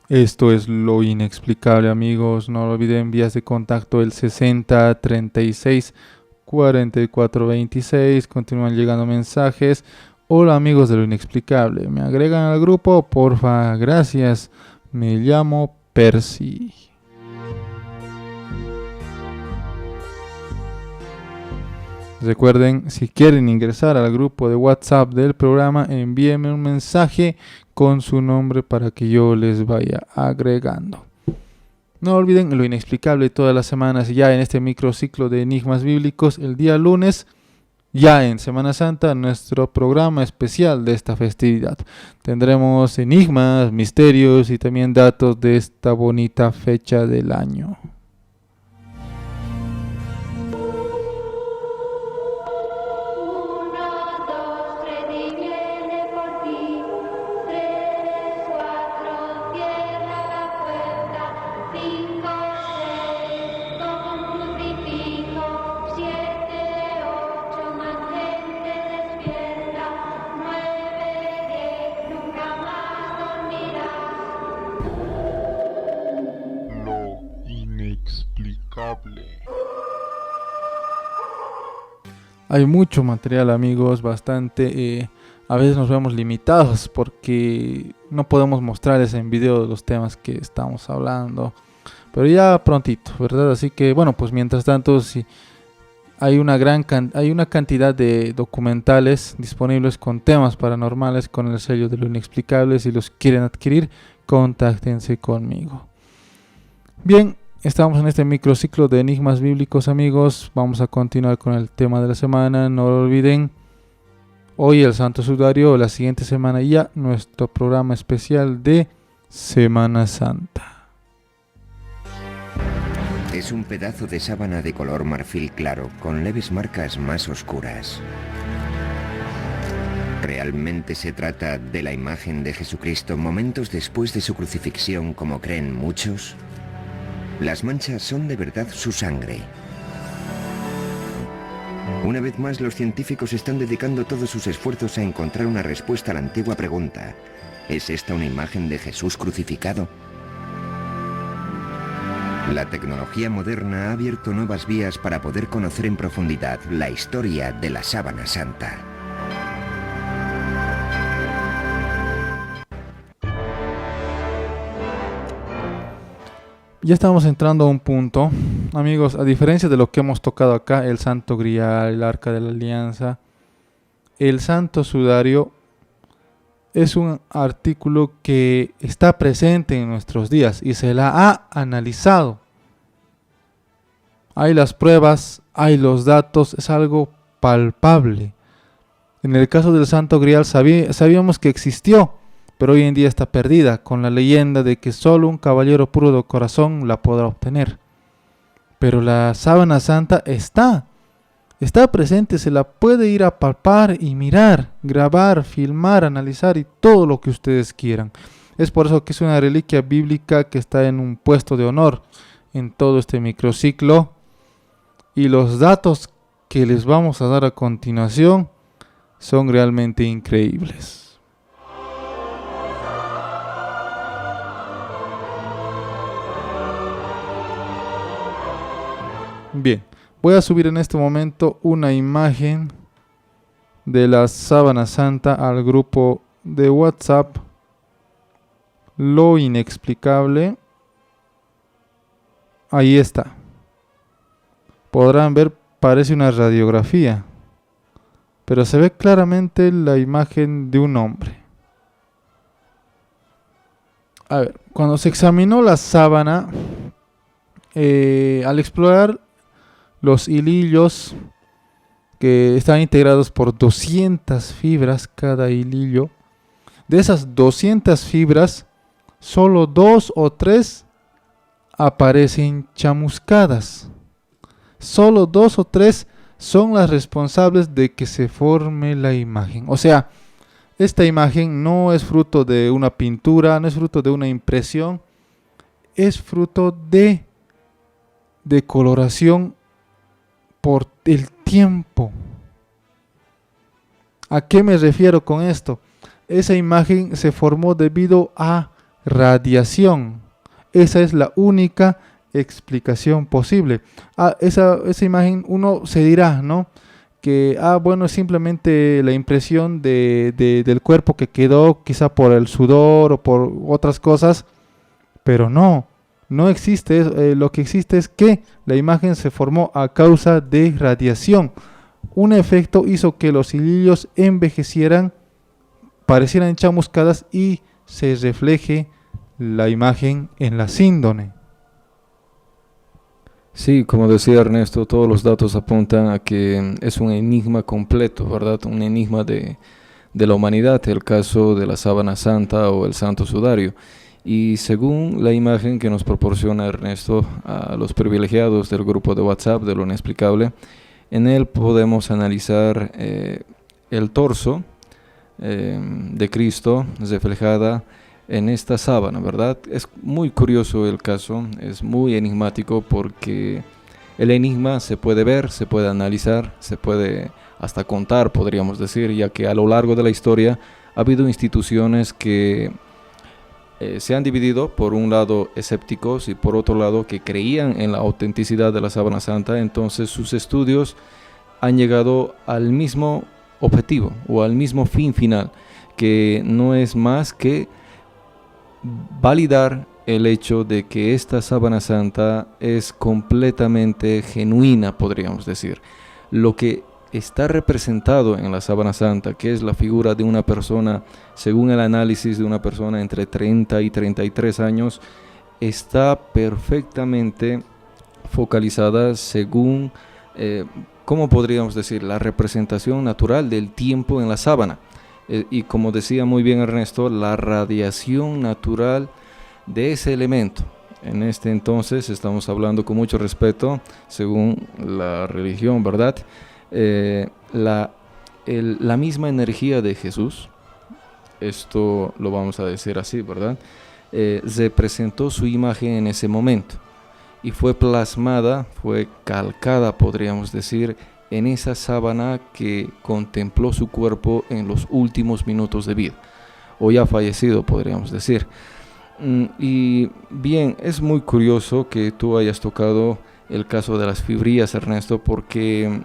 Esto es Lo Inexplicable, amigos. No olviden vías de contacto el 60 36 44 26. Continúan llegando mensajes. Hola amigos de Lo Inexplicable, ¿me agregan al grupo? Porfa, gracias. Me llamo Percy. Recuerden, si quieren ingresar al grupo de WhatsApp del programa, envíenme un mensaje con su nombre para que yo les vaya agregando. No olviden Lo Inexplicable todas las semanas, ya en este microciclo de enigmas bíblicos. El día lunes, ya en Semana Santa, nuestro programa especial de esta festividad. Tendremos enigmas, misterios y también datos de esta bonita fecha del año. Hay mucho material, amigos, bastante. A veces nos vemos limitados porque no podemos mostrarles en video los temas que estamos hablando. Pero ya prontito, ¿verdad? Así que bueno, pues mientras tanto, si hay una cantidad de documentales disponibles con temas paranormales con el sello de lo inexplicable. Si los quieren adquirir, contáctense conmigo. Bien, estamos en este microciclo de enigmas bíblicos, amigos. Vamos a continuar con el tema de la semana. No lo olviden, hoy el Santo Sudario, la siguiente semana ya nuestro programa especial de Semana Santa.
Es un pedazo de sábana de color marfil claro, con leves marcas más oscuras. ¿Realmente se trata de la imagen de Jesucristo momentos después de su crucifixión, como creen muchos? Las manchas son de verdad su sangre. Una vez más, los científicos están dedicando todos sus esfuerzos a encontrar una respuesta a la antigua pregunta: ¿es esta una imagen de Jesús crucificado? La tecnología moderna ha abierto nuevas vías para poder conocer en profundidad la historia de la Sábana Santa.
Ya estamos entrando a un punto, amigos, a diferencia de lo que hemos tocado acá, el Santo Grial, el Arca de la Alianza, el Santo Sudario es un artículo que está presente en nuestros días y se la ha analizado. Hay las pruebas, hay los datos, es algo palpable. En el caso del Santo Grial sabíamos que existió, pero hoy en día está perdida, con la leyenda de que solo un caballero puro de corazón la podrá obtener. Pero la Sábana Santa está presente, se la puede ir a palpar y mirar, grabar, filmar, analizar y todo lo que ustedes quieran. Es por eso que es una reliquia bíblica que está en un puesto de honor en todo este microciclo. Y los datos que les vamos a dar a continuación son realmente increíbles. Bien, voy a subir en este momento una imagen de la Sábana Santa al grupo de WhatsApp Lo Inexplicable. Ahí está. Podrán ver, parece una radiografía, pero se ve claramente la imagen de un hombre. A ver, cuando se examinó la sábana, al explorar los hilillos que están integrados por 200 fibras cada hilillo, de esas 200 fibras, solo 2 o 3 aparecen chamuscadas. Solo 2 o 3 son las responsables de que se forme la imagen. O sea, esta imagen no es fruto de una pintura, no es fruto de una impresión, es fruto de decoloración por el tiempo. ¿A qué me refiero con esto? Esa imagen se formó debido a radiación. Esa es la única explicación posible. Esa imagen uno se dirá, ¿no? Que bueno, es simplemente la impresión del cuerpo que quedó quizá por el sudor o por otras cosas, pero no existe. Lo que existe es que la imagen se formó a causa de radiación. Un efecto hizo que los hilillos envejecieran, parecieran chamuscadas y se refleje la imagen en la síndone.
Sí, como decía Ernesto, todos los datos apuntan a que es un enigma completo, ¿verdad? Un enigma de la humanidad, el caso de la Sábana Santa o el Santo Sudario. Y según la imagen que nos proporciona Ernesto a los privilegiados del grupo de WhatsApp de lo inexplicable, en él podemos analizar el torso de Cristo reflejada en esta sábana, ¿verdad? Es muy curioso el caso, es muy enigmático porque el enigma se puede ver, se puede analizar, se puede hasta contar, podríamos decir, ya que a lo largo de la historia ha habido instituciones que se han dividido, por un lado escépticos y por otro lado que creían en la autenticidad de la Sábana Santa. Entonces sus estudios han llegado al mismo objetivo o al mismo fin final, que no es más que validar el hecho de que esta sábana santa es completamente genuina, podríamos decir. Lo que está representado en la sábana santa, que es la figura de una persona, según el análisis de una persona entre 30 y 33 años, está perfectamente focalizada según, ¿cómo podríamos decir?, la representación natural del tiempo en la sábana. Y como decía muy bien Ernesto, la radiación natural de ese elemento. En este entonces estamos hablando con mucho respeto, según la religión, ¿verdad? La misma energía de Jesús, esto lo vamos a decir así, ¿verdad? Se presentó su imagen en ese momento y fue plasmada, fue calcada, podríamos decir, en esa sábana que contempló su cuerpo en los últimos minutos de vida, o ya fallecido, podríamos decir. Y bien, es muy curioso que tú hayas tocado el caso de las fibrillas, Ernesto, porque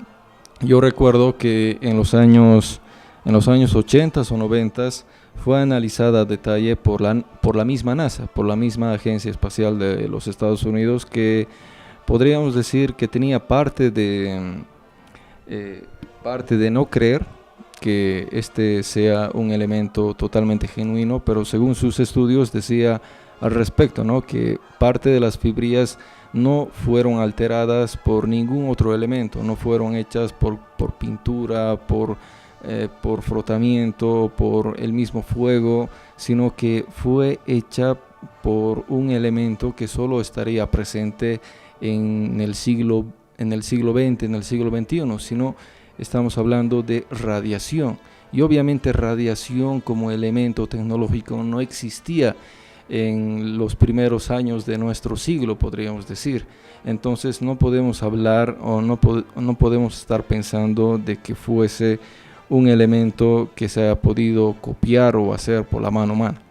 yo recuerdo que en los años 80 o 90 fue analizada a detalle por la misma NASA, por la misma Agencia Espacial de los Estados Unidos, que podríamos decir que tenía parte de no creer que este sea un elemento totalmente genuino, pero según sus estudios decía al respecto, ¿no?, que parte de las fibrillas no fueron alteradas por ningún otro elemento, no fueron hechas por pintura, por frotamiento, por el mismo fuego, sino que fue hecha por un elemento que solo estaría presente en el siglo XX, en el siglo XXI, sino estamos hablando de radiación. Y obviamente radiación como elemento tecnológico no existía en los primeros años de nuestro siglo, podríamos decir. Entonces no podemos hablar o no podemos estar pensando de que fuese un elemento que se haya podido copiar o hacer por la mano humana.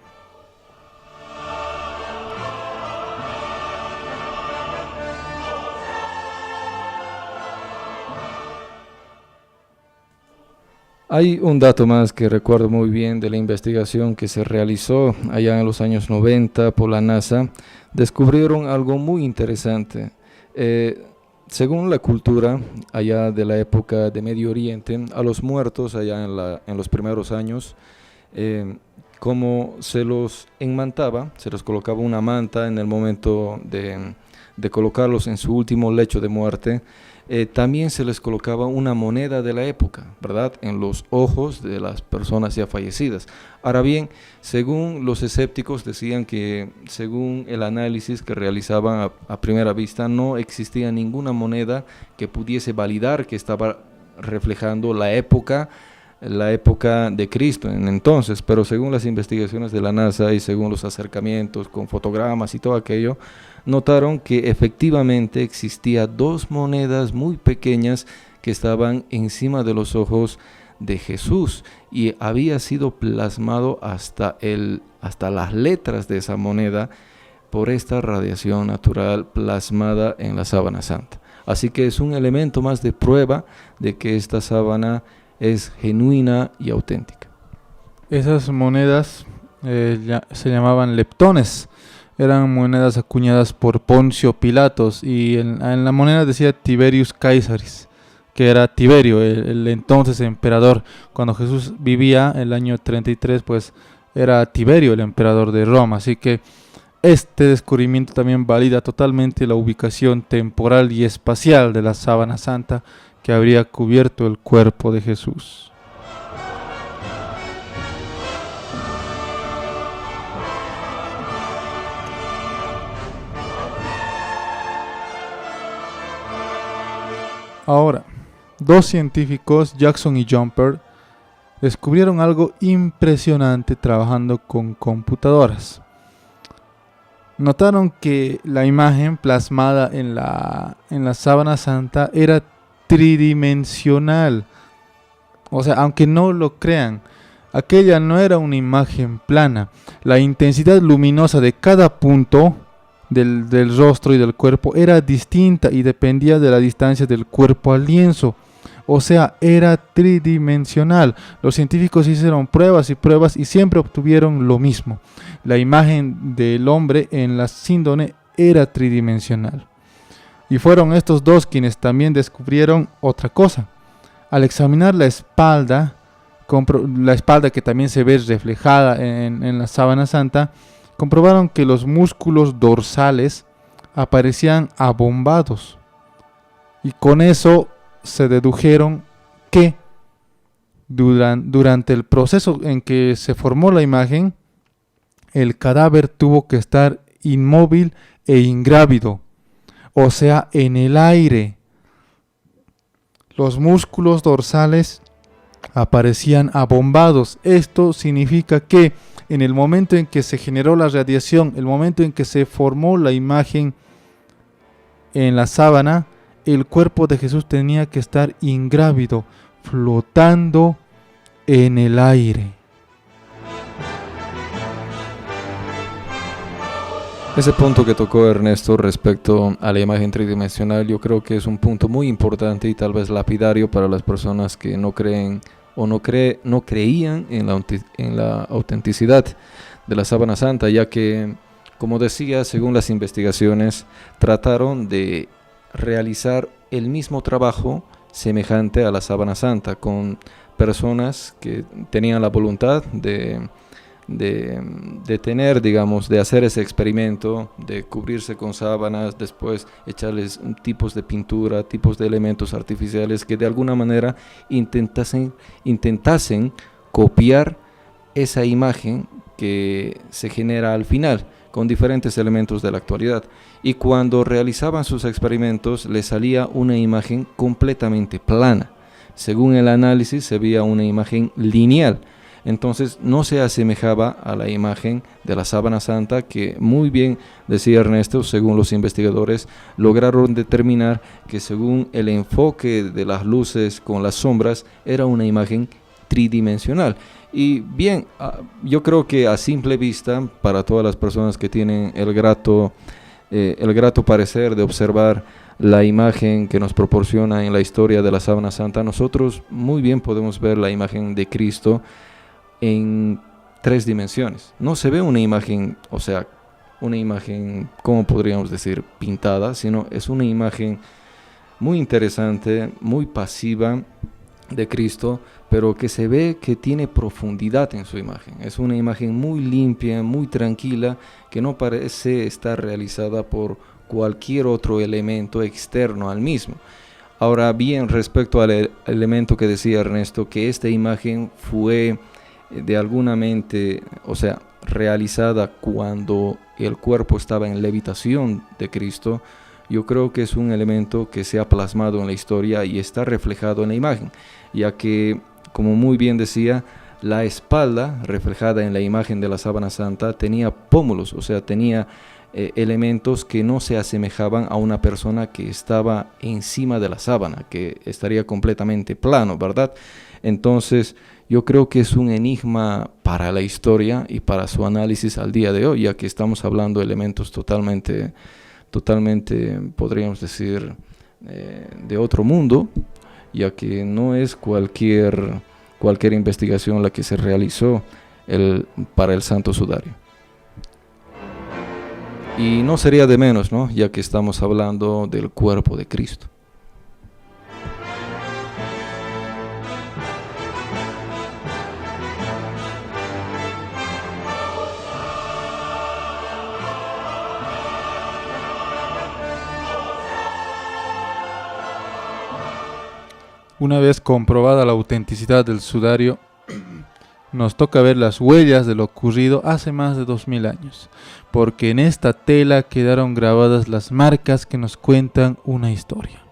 Hay un dato más que recuerdo muy bien de la investigación que se realizó allá en los años 90 por la NASA. Descubrieron algo muy interesante. Según la cultura allá de la época de Medio Oriente, a los muertos allá en los primeros años, como se los enmantaba, se les colocaba una manta en el momento de colocarlos en su último lecho de muerte, también se les colocaba una moneda de la época, ¿verdad?, en los ojos de las personas ya fallecidas. Ahora bien, según los escépticos decían que, según el análisis que realizaban a primera vista, no existía ninguna moneda que pudiese validar que estaba reflejando la época de Cristo en entonces, pero según las investigaciones de la NASA y según los acercamientos con fotogramas y todo aquello, notaron que efectivamente existía dos monedas muy pequeñas que estaban encima de los ojos de Jesús y había sido plasmado hasta las letras de esa moneda por esta radiación natural plasmada en la sábana santa. Así que es un elemento más de prueba de que esta sábana es genuina y auténtica.
Esas monedas se llamaban leptones. Eran monedas acuñadas por Poncio Pilatos y en la moneda decía Tiberius Caesaris, que era Tiberio, el entonces emperador. Cuando Jesús vivía el año 33, pues era Tiberio el emperador de Roma. Así que este descubrimiento también valida totalmente la ubicación temporal y espacial de la sábana santa que habría cubierto el cuerpo de Jesús. Ahora, dos científicos, Jackson y Jumper, descubrieron algo impresionante trabajando con computadoras. Notaron que la imagen plasmada en la sábana santa era tridimensional. O sea, aunque no lo crean, aquella no era una imagen plana. La intensidad luminosa de cada punto del rostro y del cuerpo era distinta y dependía de la distancia del cuerpo al lienzo. O sea, era tridimensional. Los científicos hicieron pruebas y pruebas y siempre obtuvieron lo mismo. La imagen del hombre en la síndone era tridimensional. Y fueron estos dos quienes también descubrieron otra cosa. Al examinar la espalda que también se ve reflejada en la sábana santa, comprobaron que los músculos dorsales aparecían abombados. Y con eso se dedujeron que durante el proceso en que se formó la imagen, el cadáver tuvo que estar inmóvil e ingrávido, o sea, en el aire. Los músculos dorsales aparecían abombados. Esto significa que en el momento en que se generó la radiación, el momento en que se formó la imagen en la sábana, el cuerpo de Jesús tenía que estar ingrávido, flotando en el aire.
Ese punto que tocó Ernesto respecto a la imagen tridimensional, yo creo que es un punto muy importante y tal vez lapidario para las personas que no creen o no creían en la autenticidad de la sábana santa, ya que, como decía, según las investigaciones, trataron de realizar el mismo trabajo semejante a la sábana santa con personas que tenían la voluntad de tener, digamos, de hacer ese experimento, de cubrirse con sábanas, después echarles tipos de pintura, tipos de elementos artificiales que de alguna manera intentasen copiar esa imagen que se genera al final, con diferentes elementos de la actualidad. Y cuando realizaban sus experimentos, les salía una imagen completamente plana. Según el análisis, se veía una imagen lineal. Entonces no se asemejaba a la imagen de la sábana santa que, muy bien decía Ernesto, según los investigadores, lograron determinar que según el enfoque de las luces con las sombras, era una imagen tridimensional. Y bien, yo creo que a simple vista, para todas las personas que tienen el grato parecer de observar la imagen que nos proporciona en la historia de la sábana santa, nosotros muy bien podemos ver la imagen de Cristo en 3 dimensiones. No se ve una imagen, o sea, una imagen, ¿cómo podríamos decir?, pintada, sino es una imagen muy interesante, muy pasiva de Cristo, pero que se ve que tiene profundidad en su imagen. Es una imagen muy limpia, muy tranquila, que no parece estar realizada por cualquier otro elemento externo al mismo. Ahora bien, respecto al elemento que decía Ernesto, que esta imagen fue de alguna mente, o sea, realizada cuando el cuerpo estaba en levitación de Cristo, yo creo que es un elemento que se ha plasmado en la historia y está reflejado en la imagen, ya que, como muy bien decía, la espalda reflejada en la imagen de la sábana santa tenía pómulos, o sea, tenía elementos que no se asemejaban a una persona que estaba encima de la sábana, que estaría completamente plano, ¿verdad? Entonces, yo creo que es un enigma para la historia y para su análisis al día de hoy, ya que estamos hablando de elementos totalmente, podríamos decir, de otro mundo, ya que no es cualquier investigación la que se realizó para el Santo Sudario. Y no sería de menos, ¿no?, ya que estamos hablando del cuerpo de Cristo.
Una vez comprobada la autenticidad del sudario, nos toca ver las huellas de lo ocurrido hace más de 2000 años, porque en esta tela quedaron grabadas las marcas que nos cuentan una historia.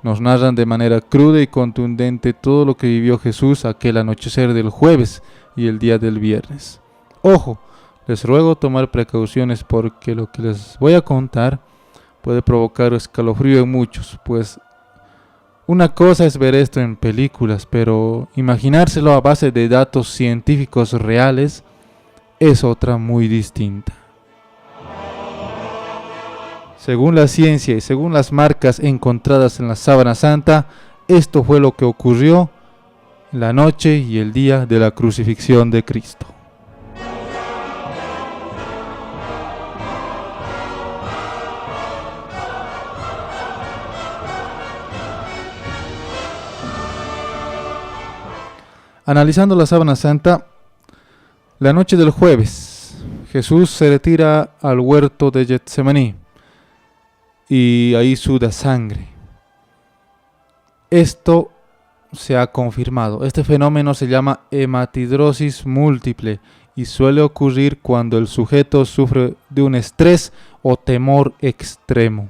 Nos narran de manera cruda y contundente todo lo que vivió Jesús aquel anochecer del jueves y el día del viernes. Ojo, les ruego tomar precauciones porque lo que les voy a contar puede provocar escalofrío en muchos, pues una cosa es ver esto en películas, pero imaginárselo a base de datos científicos reales es otra muy distinta. Según la ciencia y según las marcas encontradas en la sábana santa, esto fue lo que ocurrió la noche y el día de la crucifixión de Cristo. Analizando la sábana santa, la noche del jueves, Jesús se retira al huerto de Getsemaní y ahí suda sangre. Esto se ha confirmado. Este fenómeno se llama hematidrosis múltiple y suele ocurrir cuando el sujeto sufre de un estrés o temor extremo.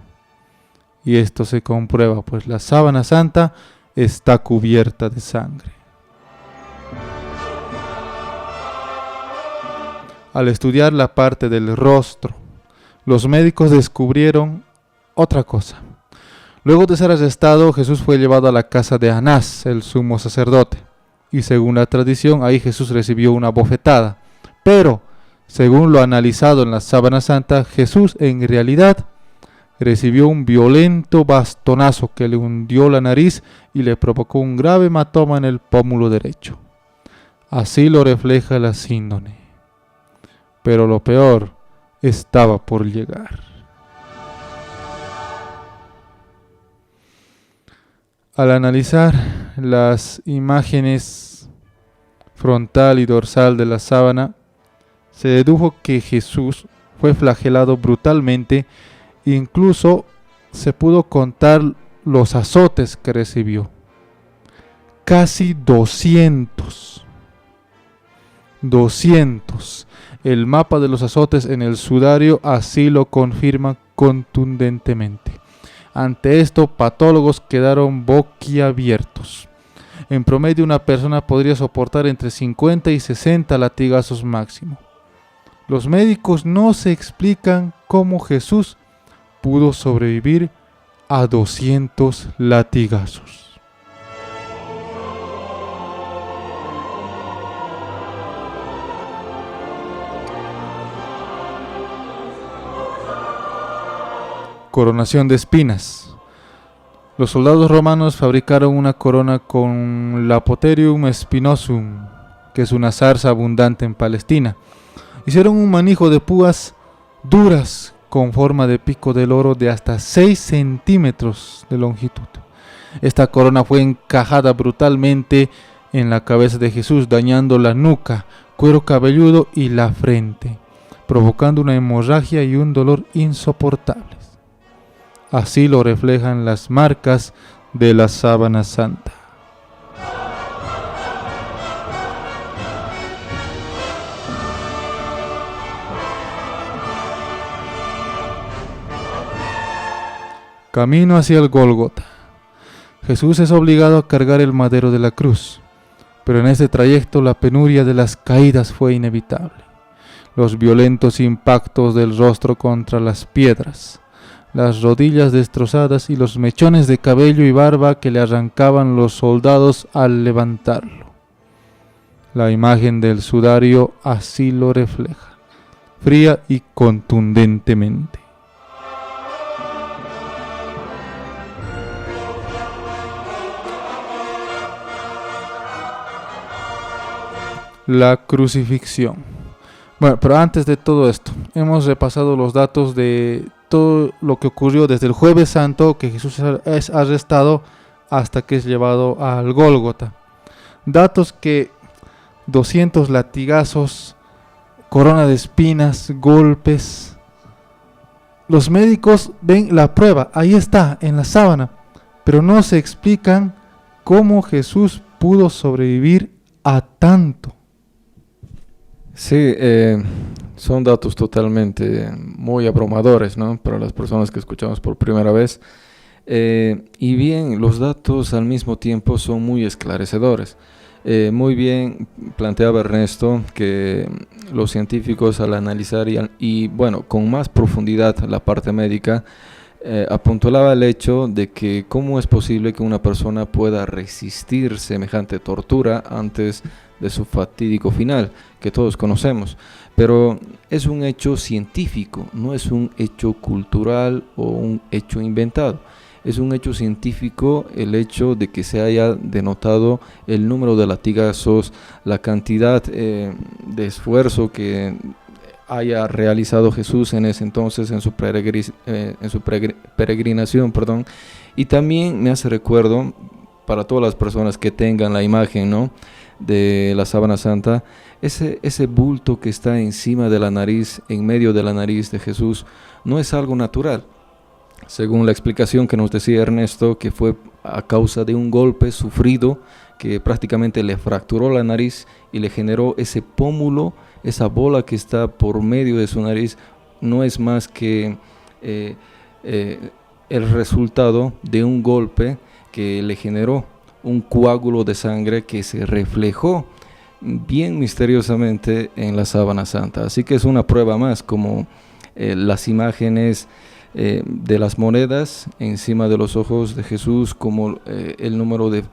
Y esto se comprueba, pues la sábana santa está cubierta de sangre. Al estudiar la parte del rostro, los médicos descubrieron otra cosa. Luego de ser arrestado, Jesús fue llevado a la casa de Anás, el sumo sacerdote, y según la tradición, ahí Jesús recibió una bofetada. Pero, según lo analizado en la sábana santa, Jesús en realidad recibió un violento bastonazo que le hundió la nariz y le provocó un grave hematoma en el pómulo derecho. Así lo refleja la síndone. Pero lo peor estaba por llegar. Al analizar las imágenes frontal y dorsal de la sábana, se dedujo que Jesús fue flagelado brutalmente. Incluso se pudo contar los azotes que recibió. Casi 200. 200. El mapa de los azotes en el sudario así lo confirma contundentemente. Ante esto, patólogos quedaron boquiabiertos. En promedio, una persona podría soportar entre 50 y 60 latigazos máximo. Los médicos no se explican cómo Jesús pudo sobrevivir a 200 latigazos. Coronación de espinas. Los soldados romanos fabricaron una corona con Lapotherium spinosum, que es una zarza abundante en Palestina. Hicieron un manijo de púas duras con forma de pico del oro de hasta 6 centímetros de longitud. Esta corona fue encajada brutalmente en la cabeza de Jesús, dañando la nuca, cuero cabelludo y la frente, provocando una hemorragia y un dolor insoportables. Así lo reflejan las marcas de la sábana santa. Camino hacia el Gólgota. Jesús es obligado a cargar el madero de la cruz, pero en este trayecto la penuria de las caídas fue inevitable. Los violentos impactos del rostro contra las piedras, las rodillas destrozadas y los mechones de cabello y barba que le arrancaban los soldados al levantarlo. La imagen del sudario así lo refleja, fría y contundentemente. La crucifixión. Bueno, pero antes de todo esto, hemos repasado los datos de todo lo que ocurrió desde el Jueves Santo, que Jesús es arrestado, hasta que es llevado al Gólgota. Datos que 200 latigazos, corona de espinas, golpes. Los médicos ven la prueba, ahí está, en la sábana, pero no se explican cómo Jesús pudo sobrevivir a tanto.
Sí, son datos totalmente muy abrumadores, ¿no?, para las personas que escuchamos por primera vez. Y bien, los datos al mismo tiempo son muy esclarecedores. Muy bien planteaba Ernesto que los científicos al analizar y bueno, con más profundidad la parte médica, apuntolaba el hecho de que cómo es posible que una persona pueda resistir semejante tortura antes de su fatídico final, que todos conocemos. Pero es un hecho científico, no es un hecho cultural o un hecho inventado. es un hecho científico el hecho de que se haya denotado el número de latigazos, la cantidad de esfuerzo que haya realizado Jesús en ese entonces en su peregrinación, perdón. Y también me hace recuerdo para todas las personas que tengan la imagen, ¿no?, de la sábana santa, ese bulto que está encima de la nariz, en medio de la nariz de Jesús, no es algo natural. Según la explicación que nos decía Ernesto, que fue a causa de un golpe sufrido que prácticamente le fracturó la nariz y le generó ese pómulo, esa bola que está por medio de su nariz, no es más que el resultado de un golpe que le generó un coágulo de sangre que se reflejó bien misteriosamente en la sábana santa. Así que es una prueba más, como las imágenes de las monedas encima de los ojos de Jesús, como el número de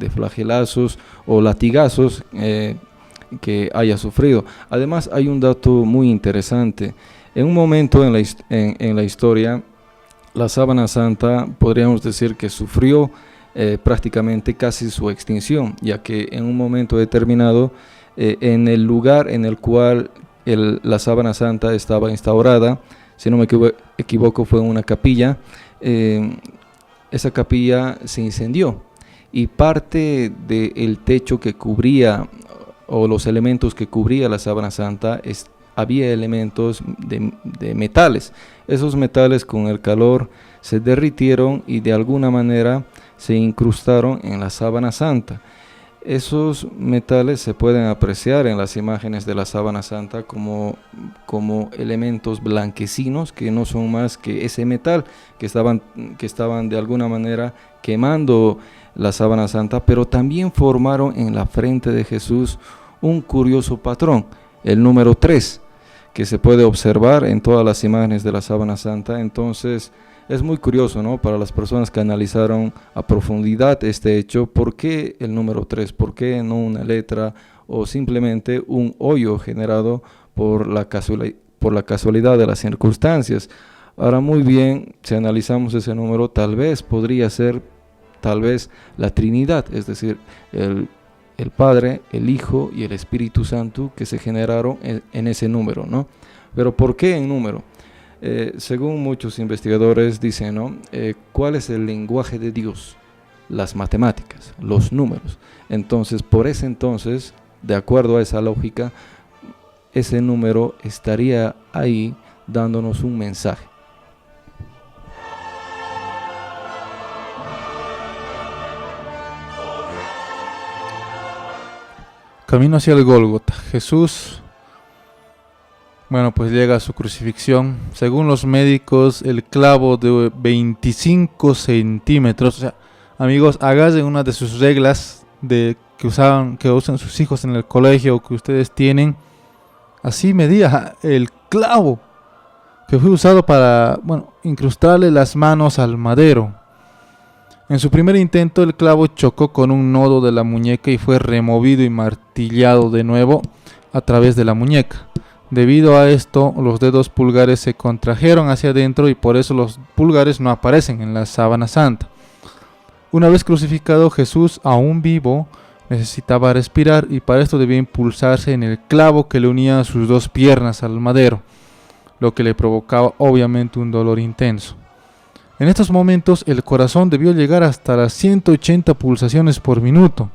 flagelazos o latigazos que haya sufrido. Además, hay un dato muy interesante. En un momento en la historia, la sábana santa podríamos decir que sufrió prácticamente casi su extinción, ya que en un momento determinado, en el lugar en el cual la sábana santa estaba instaurada, si no me equivoco fue una capilla, esa capilla se incendió y parte del techo que cubría o los elementos que cubría la sábana santa había elementos de metales. Esos metales con el calor se derritieron y de alguna manera se incrustaron en la sábana santa. Esos metales se pueden apreciar en las imágenes de la sábana santa como elementos blanquecinos que no son más que ese metal que estaban de alguna manera quemando la sábana santa, pero también formaron en la frente de Jesús un curioso patrón, el número 3, que se puede observar en todas las imágenes de la sábana santa. Entonces es muy curioso, ¿no?, para las personas que analizaron a profundidad este hecho, ¿por qué el número 3? ¿Por qué no una letra o simplemente un hoyo generado por la casualidad de las circunstancias? Ahora, muy bien, si analizamos ese número, tal vez podría ser la Trinidad, es decir, el Padre, el Hijo y el Espíritu Santo que se generaron en ese número, ¿no? Pero ¿por qué en número? Según muchos investigadores dicen, ¿no?, ¿cuál es el lenguaje de Dios? Las matemáticas, los números. Entonces, por ese entonces, de acuerdo a esa lógica, ese número estaría ahí dándonos un mensaje.
Camino hacia el Gólgota. Jesús, bueno, pues llega a su crucifixión. Según los médicos, el clavo de 25 centímetros. O sea, amigos, agarren una de sus reglas que usan sus hijos en el colegio, que ustedes tienen. Así medía el clavo que fue usado para, incrustarle las manos al madero. En su primer intento, el clavo chocó con un nodo de la muñeca y fue removido y martillado de nuevo a través de la muñeca. Debido a esto, los dedos pulgares se contrajeron hacia adentro y por eso los pulgares no aparecen en la sábana santa. Una vez crucificado, Jesús, aún vivo, necesitaba respirar y para esto debía impulsarse en el clavo que le unía sus dos piernas al madero, lo que le provocaba obviamente un dolor intenso. En estos momentos el corazón debió llegar hasta las 180 pulsaciones por minuto.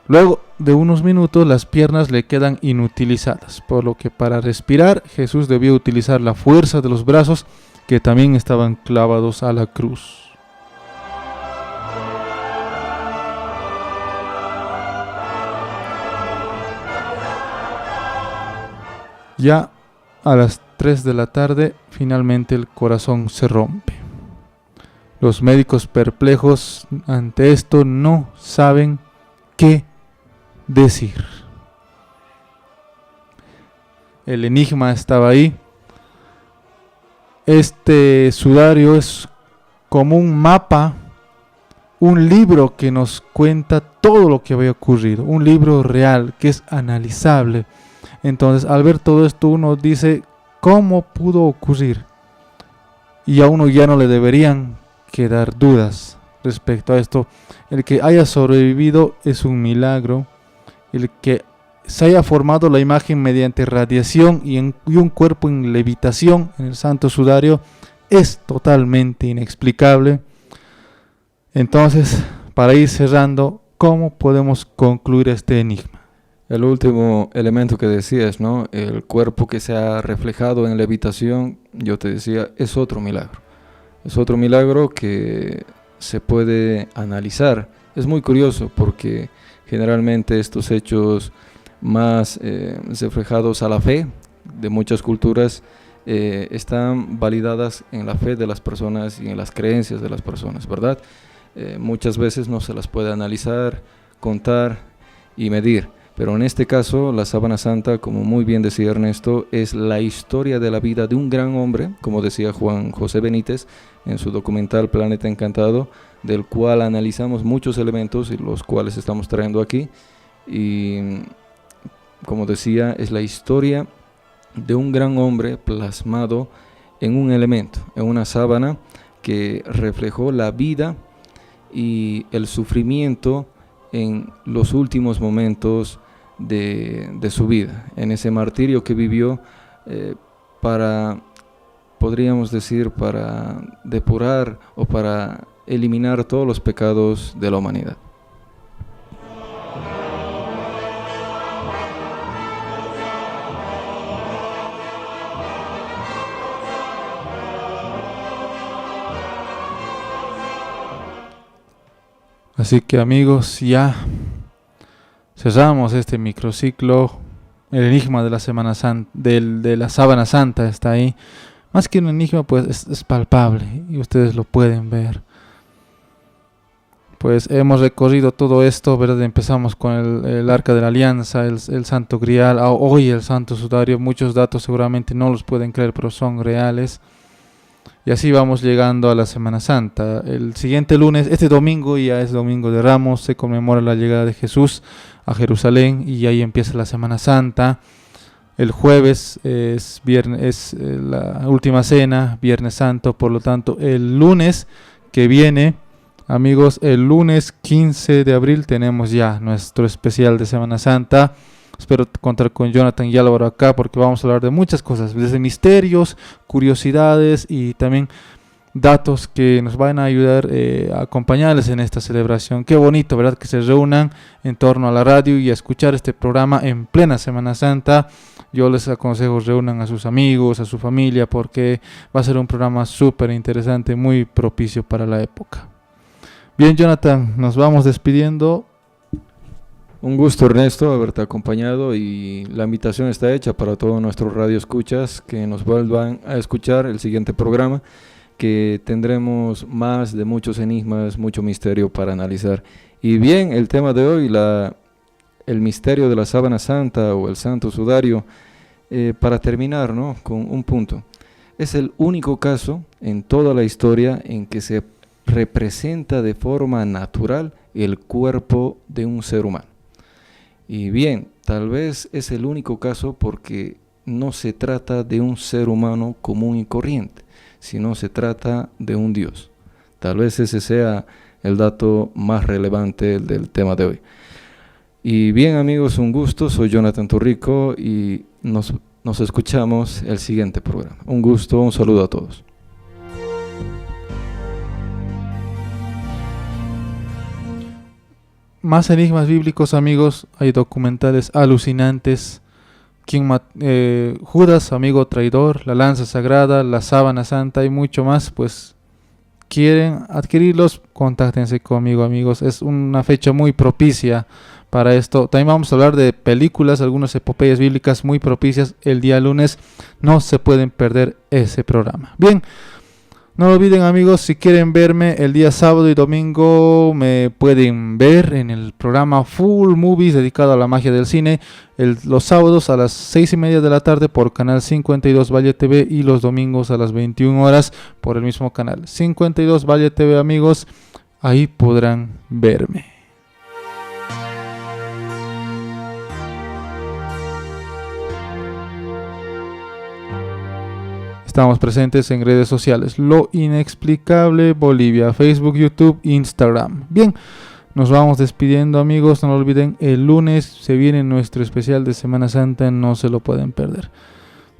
Luego de unos minutos las piernas le quedan inutilizadas, por lo que para respirar Jesús debió utilizar la fuerza de los brazos que también estaban clavados a la cruz. Ya a las 3 de la tarde finalmente el corazón se rompe. Los médicos, perplejos ante esto, no saben qué decir. El enigma estaba ahí. Este sudario es como un mapa, un libro que nos cuenta todo lo que había ocurrido, un libro real que es analizable. Entonces, al ver todo esto, uno dice, ¿cómo pudo ocurrir? Y a uno ya no le deberían quedar dudas respecto a esto. El que haya sobrevivido es un milagro. El que se haya formado la imagen mediante radiación y un cuerpo en levitación en el Santo Sudario es totalmente inexplicable. Entonces, para ir cerrando, ¿cómo podemos concluir este enigma?
El último elemento que decías, ¿no? El cuerpo que se ha reflejado en levitación, yo te decía, es otro milagro. Es otro milagro que se puede analizar. Es muy curioso porque generalmente estos hechos más reflejados a la fe de muchas culturas están validadas en la fe de las personas y en las creencias de las personas, ¿verdad? Muchas veces no se las puede analizar, contar y medir. Pero en este caso, la Sábana Santa, como muy bien decía Ernesto, es la historia de la vida de un gran hombre, como decía Juan José Benítez en su documental Planeta Encantado, del cual analizamos muchos elementos y los cuales estamos trayendo aquí. Y como decía, es la historia de un gran hombre plasmado en un elemento, en una sábana que reflejó la vida y el sufrimiento en los últimos momentos de su vida, en ese martirio que vivió podríamos decir, para depurar o para eliminar todos los pecados de la humanidad.
Así que amigos, ya cerramos este microciclo. El enigma de la Semana Santa, de la Sábana Santa está ahí. Más que un enigma, pues es palpable y ustedes lo pueden ver. Pues hemos recorrido todo esto, ¿verdad? Empezamos con el Arca de la Alianza, el Santo Grial, hoy el Santo Sudario. Muchos datos seguramente no los pueden creer, pero son reales. Y así vamos llegando a la Semana Santa. El siguiente lunes, este domingo ya es Domingo de Ramos, se conmemora la llegada de Jesús a Jerusalén y ahí empieza la Semana Santa. El jueves es la última cena, Viernes Santo, por lo tanto el lunes que viene, amigos, el lunes 15 de abril tenemos ya nuestro especial de Semana Santa. Espero contar con Jonathan y Álvaro acá porque vamos a hablar de muchas cosas, desde misterios, curiosidades y también datos que nos van a ayudar a acompañarles en esta celebración. Qué bonito, ¿verdad? Que se reúnan en torno a la radio y a escuchar este programa en plena Semana Santa. Yo les aconsejo reúnan a sus amigos, a su familia, porque va a ser un programa súper interesante, muy propicio para la época. Bien, Jonathan, nos vamos despidiendo.
Un gusto, Ernesto, haberte acompañado, y la invitación está hecha para todos nuestros radioescuchas que nos vuelvan a escuchar el siguiente programa, que tendremos más de muchos enigmas, mucho misterio para analizar. Y bien, el tema de hoy, el misterio de la Sábana Santa o el Santo Sudario, para terminar, ¿no?, con un punto. Es el único caso en toda la historia en que se representa de forma natural el cuerpo de un ser humano. Y bien, tal vez es el único caso porque no se trata de un ser humano común y corriente, sino se trata de un Dios. Tal vez ese sea el dato más relevante del tema de hoy. Y bien, amigos, un gusto, soy Jonathan Torrico y nos escuchamos el siguiente programa. Un gusto, un saludo a todos.
Más enigmas bíblicos, amigos, hay documentales alucinantes. Judas, amigo traidor, la lanza sagrada, la sábana santa y mucho más. Pues quieren adquirirlos, contáctense conmigo, amigos. Es una fecha muy propicia para esto. También vamos a hablar de películas, algunas epopeyas bíblicas muy propicias. El día lunes no se pueden perder ese programa. Bien, no lo olviden, amigos, si quieren verme el día sábado y domingo me pueden ver en el programa Full Movies dedicado a la magia del cine, los sábados a las 6:30 de la tarde por canal 52 Valle TV y los domingos a las 21 horas por el mismo canal 52 Valle TV, amigos, ahí podrán verme. Estamos presentes en redes sociales, Lo Inexplicable Bolivia, Facebook, YouTube, Instagram. Bien, nos vamos despidiendo, amigos. No lo olviden, el lunes se viene nuestro especial de Semana Santa, no se lo pueden perder.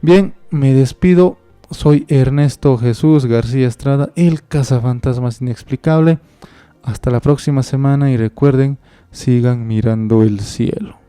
Bien, me despido. Soy Ernesto Jesús García Estrada, el cazafantasmas inexplicable. Hasta la próxima semana y recuerden, sigan mirando el cielo.